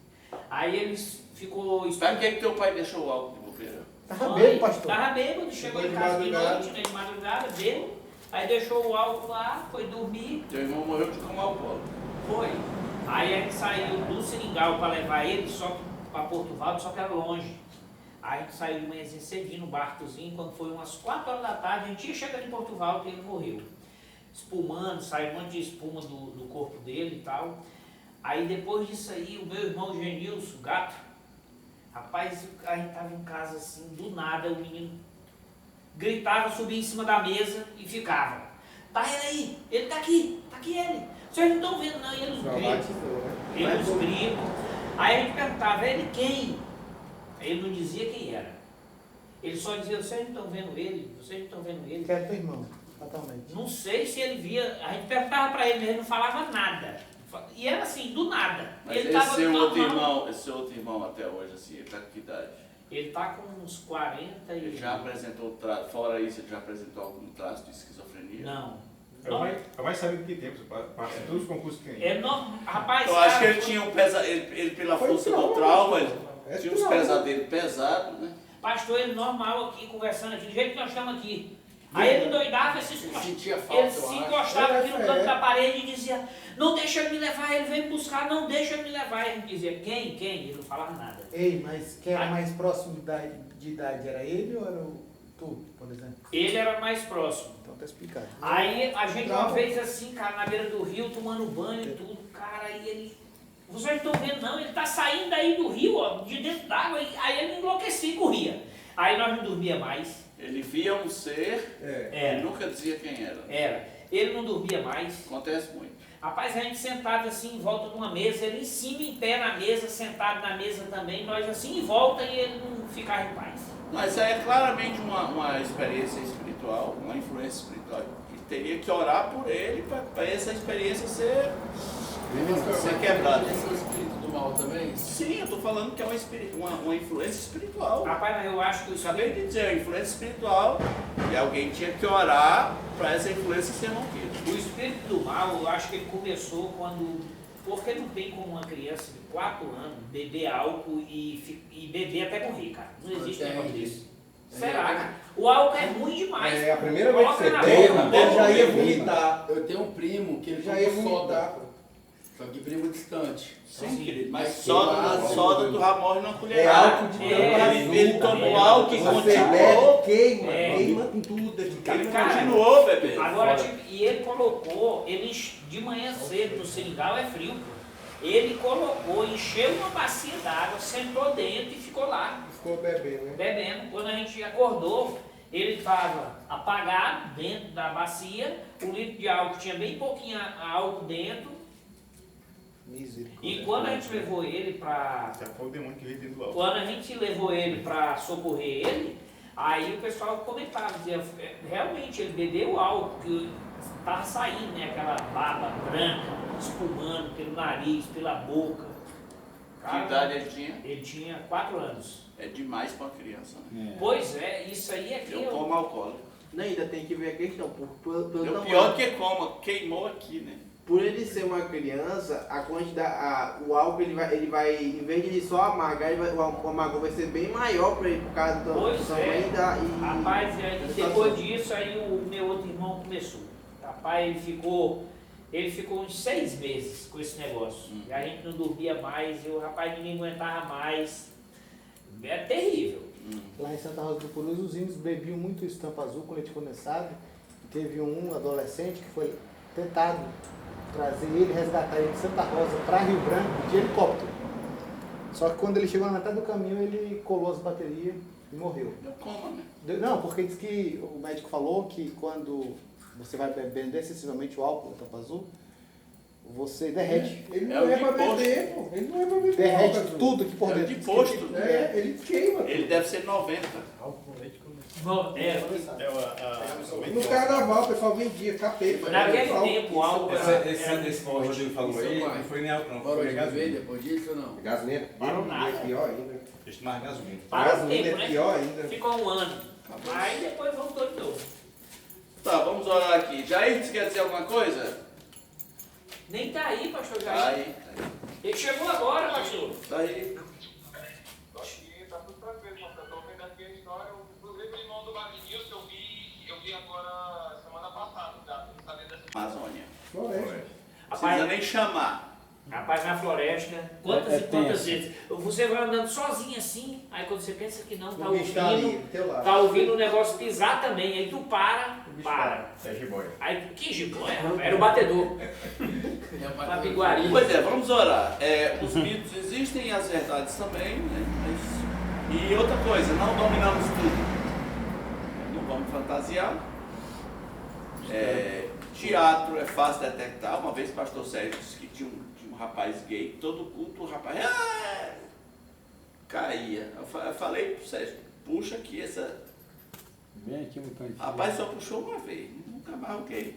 Aí eles ficou... Sabe que teu pai deixou o álcool de bobeira? Tava bêbado, pastor. Tava bêbado, chegou em casa de noite, né, de madrugada, bêbado. Aí deixou o álcool lá, foi dormir. Teu irmão morreu de coma alcoólico. Foi. Aí a gente saiu do Seringal para levar ele só para Porto Valdo, só que era longe. Aí a gente saiu de manhãzinha cedinho no barcozinho, quando foi umas 4 horas da tarde, a gente ia chegando em Porto Valdo e ele morreu. Espumando, saiu um monte de espuma do corpo dele e tal. Aí depois disso aí, o meu irmão Genilson, o gato, rapaz, a gente tava em casa assim, do nada, o menino gritava, subia em cima da mesa e ficava. Tá ele aí, ele tá aqui ele. Vocês não estão vendo não, e eles gritam. Aí a gente perguntava, ele quem? Ele não dizia quem era. Ele só dizia, vocês não estão vendo ele? Vocês não estão vendo ele? Que era teu irmão, fatalmente. Não sei se ele via, a gente perguntava para ele, mas ele não falava nada. E era assim, do nada. Mas ele esse seu outro irmão até hoje, assim, ele tá com que idade? Ele tá com uns 40 e... Ele já apresentou, fora isso, ele já apresentou algum traço de esquizofrenia? Não. É o mais sabido que tem, passa em todos os concursos que tem. É não, rapaz... Eu acho que ele tinha um pesadelo, ele pela força do trauma, tinha uns pesadelos pesados, né? Pastor, ele normal aqui, conversando aqui, do jeito que nós estamos aqui. Aí ele doidava, ele se encostava aqui no canto da parede e dizia, não deixa ele me levar, ele veio me buscar, não deixa ele me levar. E a gente dizia, quem? Ele não falava nada. Ei, mas quem era mais próximo de idade, era ele ou era tu, por exemplo? Ele era mais próximo. Então tá explicado. Aí a gente uma vez assim, cara, na beira do rio, tomando banho e tudo, cara, aí ele... Vocês não estão vendo não, ele tá saindo aí do rio, ó, de dentro d'água, aí ele enlouquecia e corria. Aí nós não dormia mais. Ele via um ser, e nunca dizia quem era. Era. Ele não dormia mais. Acontece muito. Rapaz, a gente sentado assim em volta de uma mesa, ele em cima, em pé na mesa, sentado na mesa também, nós assim em volta e ele não ficava em paz. Mas é claramente uma experiência espiritual, uma influência espiritual, que teria que orar por ele para essa experiência ser quebrada. Esse é o espírito do mal também? Sim, eu estou falando que é uma influência espiritual. Rapaz, mas eu acho que o Acabei de dizer, a influência espiritual, e alguém tinha que orar para essa influência ser rompida. O espírito do mal, eu acho que ele começou quando... Porque não tem como uma criança de 4 anos beber álcool e beber até morrer, cara. Não existe negócio disso. Será, cara? O álcool é ruim demais. É a primeira vez que Coloca você na tem, boca, ele já ia boca. vomitar. Eu tenho um primo que ele Já ia tomou soda, vomitar. só que primo distante. Sim, querido. Mas Mas soda do Ramon não É colherada. álcool de Ele tomou álcool e Você continuou. bebe, queima, É. queima tudo. Ele Cara, continuou bebendo. Agora, tipo, e ele colocou, de manhã cedo no seringal é frio, pô. Ele colocou, encheu uma bacia d'água, sentou dentro e ficou lá, Ficou bebendo, né? bebendo. Quando a gente acordou, ele estava apagado dentro da bacia, o litro de álcool tinha bem pouquinho álcool dentro. E quando a gente levou ele para Foi o demônio que veio dentro do álcool. Quando a gente levou ele para socorrer ele, aí o pessoal comentava, dizia, realmente ele bebeu álcool, que estava saindo, né, aquela baba branca, espumando pelo nariz, pela boca. Que idade ele tinha? Ele tinha 4 anos. É demais para uma criança, né? Pois é, isso aí é que Eu como alcoólico. Não, ainda tem que ver a questão. Pelo É o tamanho. pior que coma, queimou aqui, né? Por ele ser uma criança, a quantidade, o álcool ele vai, em vez de ele só amargar, o amargor vai ser bem maior para ele, por causa do Pois tamanho é. da. Rapaz, e aí, depois disso, aí o meu outro irmão começou. Rapaz, ele ficou uns 6 meses com esse negócio. E a gente não dormia mais, rapaz, ninguém aguentava mais. É terrível. Lá em Santa Rosa do Purus, os índios bebiam muito estampa azul com leite condensado. Teve um adolescente que foi tentado trazer ele, resgatar ele de Santa Rosa para Rio Branco de helicóptero. Só que quando ele chegou na metade do caminho, ele colou as baterias e morreu. Eu como, né? Não, porque diz que o médico falou que quando você vai bebendo excessivamente o álcool da tampa azul, você derrete. Ele É não o é de pra posto. beber, pô. Ele não é pra beber. Derrete álcool, tudo aqui por É o dentro. de posto. É, ele queima. Ele deve ser 90. Álcool com leite condensado. Não, No carnaval o pessoal vendia capeta. naquele Álcool. tempo, o álcool era Esse que o Rodrigo falou aí, não foi nem álcool, não. Parou Foi de beber gasolina. depois disso ou não? Gasolina. Parou nada. É pior ainda. Eles mais gasolina. para o Gasolina tempo, é né? pior ainda. Ficou um ano. Aí depois voltou de novo. Tá, vamos orar aqui. Jair, você quer dizer alguma coisa? Nem tá aí, pastor Tá Jair. aí. Ele chegou agora, pastor. Tá aí. Aqui tá tudo tranquilo, mas eu tô vendo aqui a história. Inclusive o irmão do Magnilson eu vi agora semana passada, tá? Sabendo dessa Amazônia. Floresta. Não precisa nem chamar. Rapaz, na floresta, quantas É e quantas tenso. vezes? Você vai andando sozinho assim, aí quando você pensa que não, tá O bicho tá ali, ouvindo, do teu lado. tá ouvindo o negócio pisar também, aí tu para. É jiboia. Aí, que jiboia? Era o batedor. É uma Uma piguaria. Pois é, vamos orar. Os mitos existem e as verdades também, né? E outra coisa, não dominamos tudo. Não vamos fantasiar. Teatro é fácil de detectar. Uma vez o pastor Sérgio disse que tinha um rapaz gay, todo culto o rapaz caía. Eu falei pro Sérgio, puxa aqui essa. Bem aqui no cantinho. Rapaz só puxou uma vez, nunca mais o gay.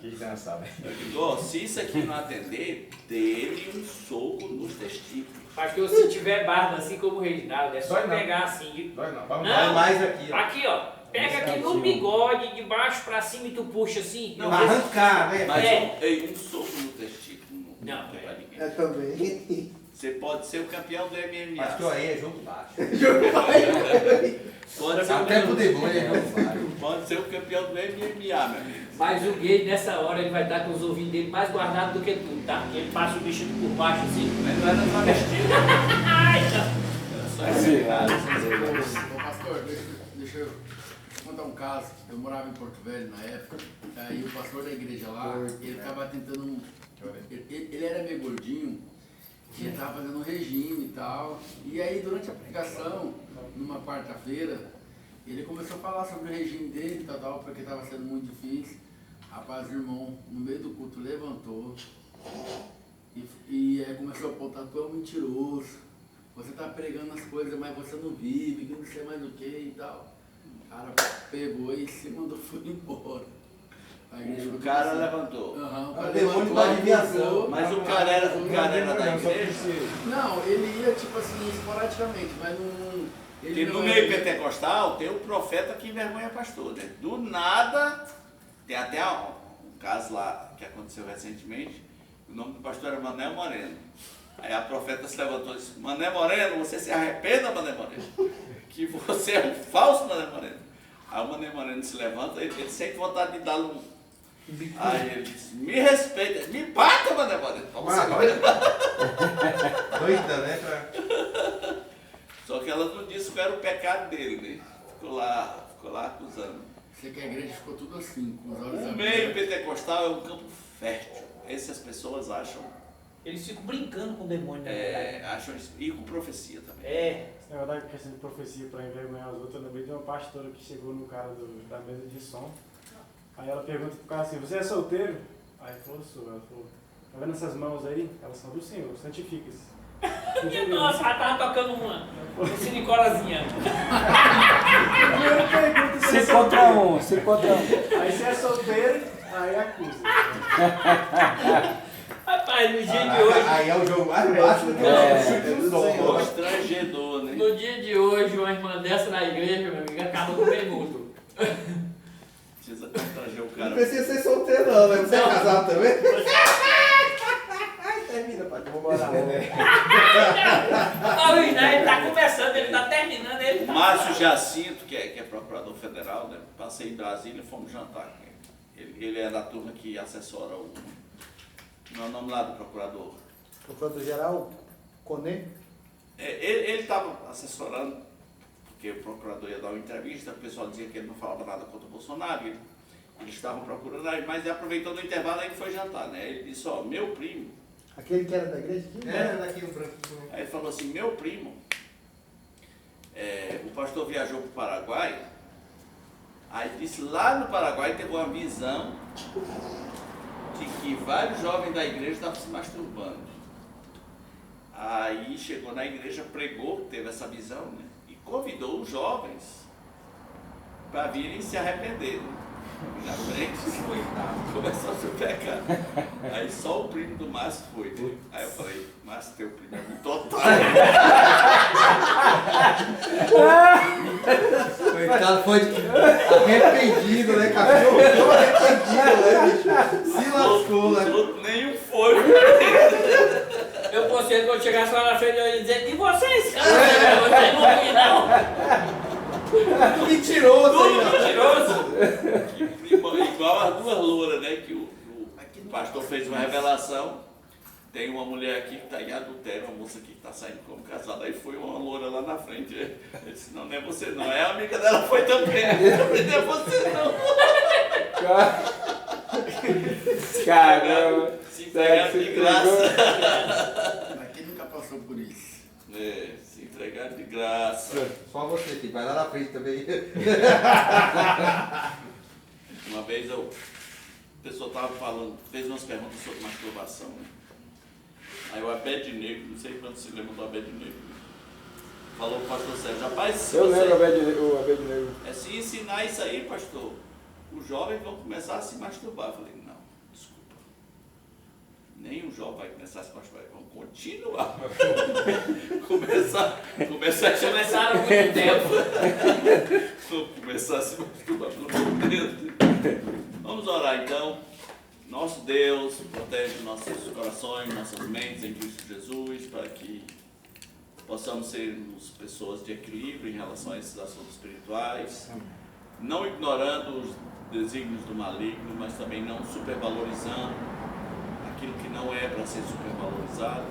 Que dança, né? Eu digo, ó, se isso aqui não atender, dê-lhe um soco nos testículos. Pastor, se tiver barba assim como o Reginaldo, é só Dói não. pegar assim. Dói não. Vamos Não. Vai mais aqui, ó. Aqui, ó. Pega aqui no bigode, de baixo pra cima e tu puxa assim. Não, Arrancar, né? Mas É. um soco no testículo não Não, é pra ninguém. É também. Você pode ser o campeão do MMA. Pastor aí é jogo baixo. Pode ser, Até pro demônio é jogo baixo. pode ser o campeão do MMA, meu amigo. Mas o gay, nessa hora, ele vai estar com os ouvidos dele mais guardados do que tu, tá? Porque ele passa o bicho por baixo assim. Mas não era travesti. Ai, não. Era só esse cara. Ô, pastor, deixa eu contar um caso. Eu morava em Porto Velho na época, aí o pastor da igreja lá, ele estava tentando. Ele era meio gordinho, e ele estava fazendo um regime e tal. E aí, durante a pregação, numa quarta-feira, ele começou a falar sobre o regime dele e tal, porque estava sendo muito difícil. Rapaz, o irmão, no meio do culto, levantou e aí começou a apontar: tu é um mentiroso, você está pregando as coisas, mas você não vive, que não sei mais o que e tal. O cara pegou e se mandou, foi embora. A igreja O ficou cara assim. levantou. Aham, o É cara o demônio levantou, da adivinhação. pegou. Mas o cara era da igreja. Não, ele ia tipo assim, esporadicamente, mas não. Porque Ele no não meio era- pentecostal tem o profeta que envergonha pastor, né? Do nada, tem até um caso lá que aconteceu recentemente, o nome do pastor era Manuel Moreno. Aí a profeta se levantou e disse, Mané Moreno, você se arrependa, Mané Moreno, que você é um falso Mané Moreno. Aí o Mané Moreno se levanta, ele sente vontade de dar um... Aí ele disse, me respeita, me bata, Mané Moreno. Doida, né? Só que ela não disse qual era o pecado dele, né? Ficou lá acusando. Sei que a igreja ficou tudo assim, com os olhos O meio pentecostal é um campo fértil. Essas pessoas acham... Eles ficam brincando com o demônio, né? Acham isso. E com profecia também. Esse negócio da questão de profecia para envergonhar os outros, eu lembrei de uma pastora que chegou no cara da mesa de som. Aí ela pergunta pro cara assim, você é solteiro? Aí ele falou, sou. Ela falou, tá vendo essas mãos aí? Elas são do Senhor, santifica-se. Nossa, ela tava tocando uma sinicolazinha. Se contra um. Aí você é solteiro, aí acusa. Rapaz, no dia de hoje... Aí é o jogo mais baixo do que o Constrangedor, né? No dia de hoje, uma irmã dessa na igreja, meu amigo, acaba com o pergunto. Precisa constranger o cara. Não precisa ser solteiro não, né? Você é casado também? Ai, termina, pai, que eu vou morar. Luiz, né? Ele tá começando, ele tá terminando, ele tá... Márcio Jacinto, que é procurador federal, né? Passei em Brasília e fomos jantar com ele. Ele é da turma que assessora o... Não é o nome lá do procurador. Procurador-geral, Conê? Ele estava assessorando, porque o procurador ia dar uma entrevista, o pessoal dizia que ele não falava nada contra o Bolsonaro, eles estavam procurando, mas ele aproveitou do intervalo e foi jantar, né? Ele disse, ó, meu primo... Aquele que era da igreja aqui? Era daqui no branquinho. Aí ele falou assim, meu primo, o pastor viajou para o Paraguai, aí disse, lá no Paraguai teve uma visão de que vários jovens da igreja estavam se masturbando. Aí chegou na igreja, pregou, teve essa visão, né? E convidou os jovens para virem se arrepender, né? Na frente, começou a se pecar. Aí só o primo do Márcio foi, né? Aí eu falei, Márcio, teu primo é muito otário. Coitado, foi arrependido, né, cachorro? Ficou arrependido, né, bicho? Se lascou, né? Nenhum foi. Eu pensei que eu chegasse lá na frente eu ia dizer, e vocês, cara? Vocês não viram, não? Mentiroso, Mentiroso. Igual as duas louras, né? Que o pastor fez uma revelação. Tem uma mulher aqui que está em adultério, uma moça aqui que está saindo como casada. Aí foi uma loura lá na frente. Ele disse, não é você não. É a amiga dela, foi também. Não é você não. Caramba. Se entregaram de graça. Mas quem nunca passou por isso? Se entregaram de graça. Só você, filho. Vai lá na frente também. Uma vez o pessoal estava falando, fez umas perguntas sobre masturbação, né? Aí o Abednego, não sei quanto se lembra do Abednego, falou para o pastor Sérgio, rapaz, se Eu você, lembro o Abednego. se ensinar isso aí, pastor, os jovens vão começar a se masturbar. Eu falei, não, desculpa, nenhum jovem vai começar a se masturbar, vão continuar. Começaram há muito tempo. Vão começar a se masturbar, pelo amor de Deus. Vamos orar então. Nosso Deus protege nossos corações, nossas mentes em Cristo Jesus, para que possamos sermos pessoas de equilíbrio em relação a esses assuntos espirituais, não ignorando os desígnios do maligno, mas também não supervalorizando aquilo que não é para ser supervalorizado.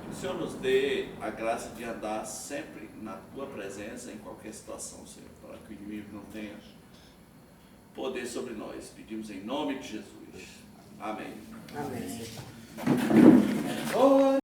Que o Senhor nos dê a graça de andar sempre na Tua presença em qualquer situação, Senhor, para que o inimigo não tenha poder sobre nós. Pedimos em nome de Jesus. Amém. Amém.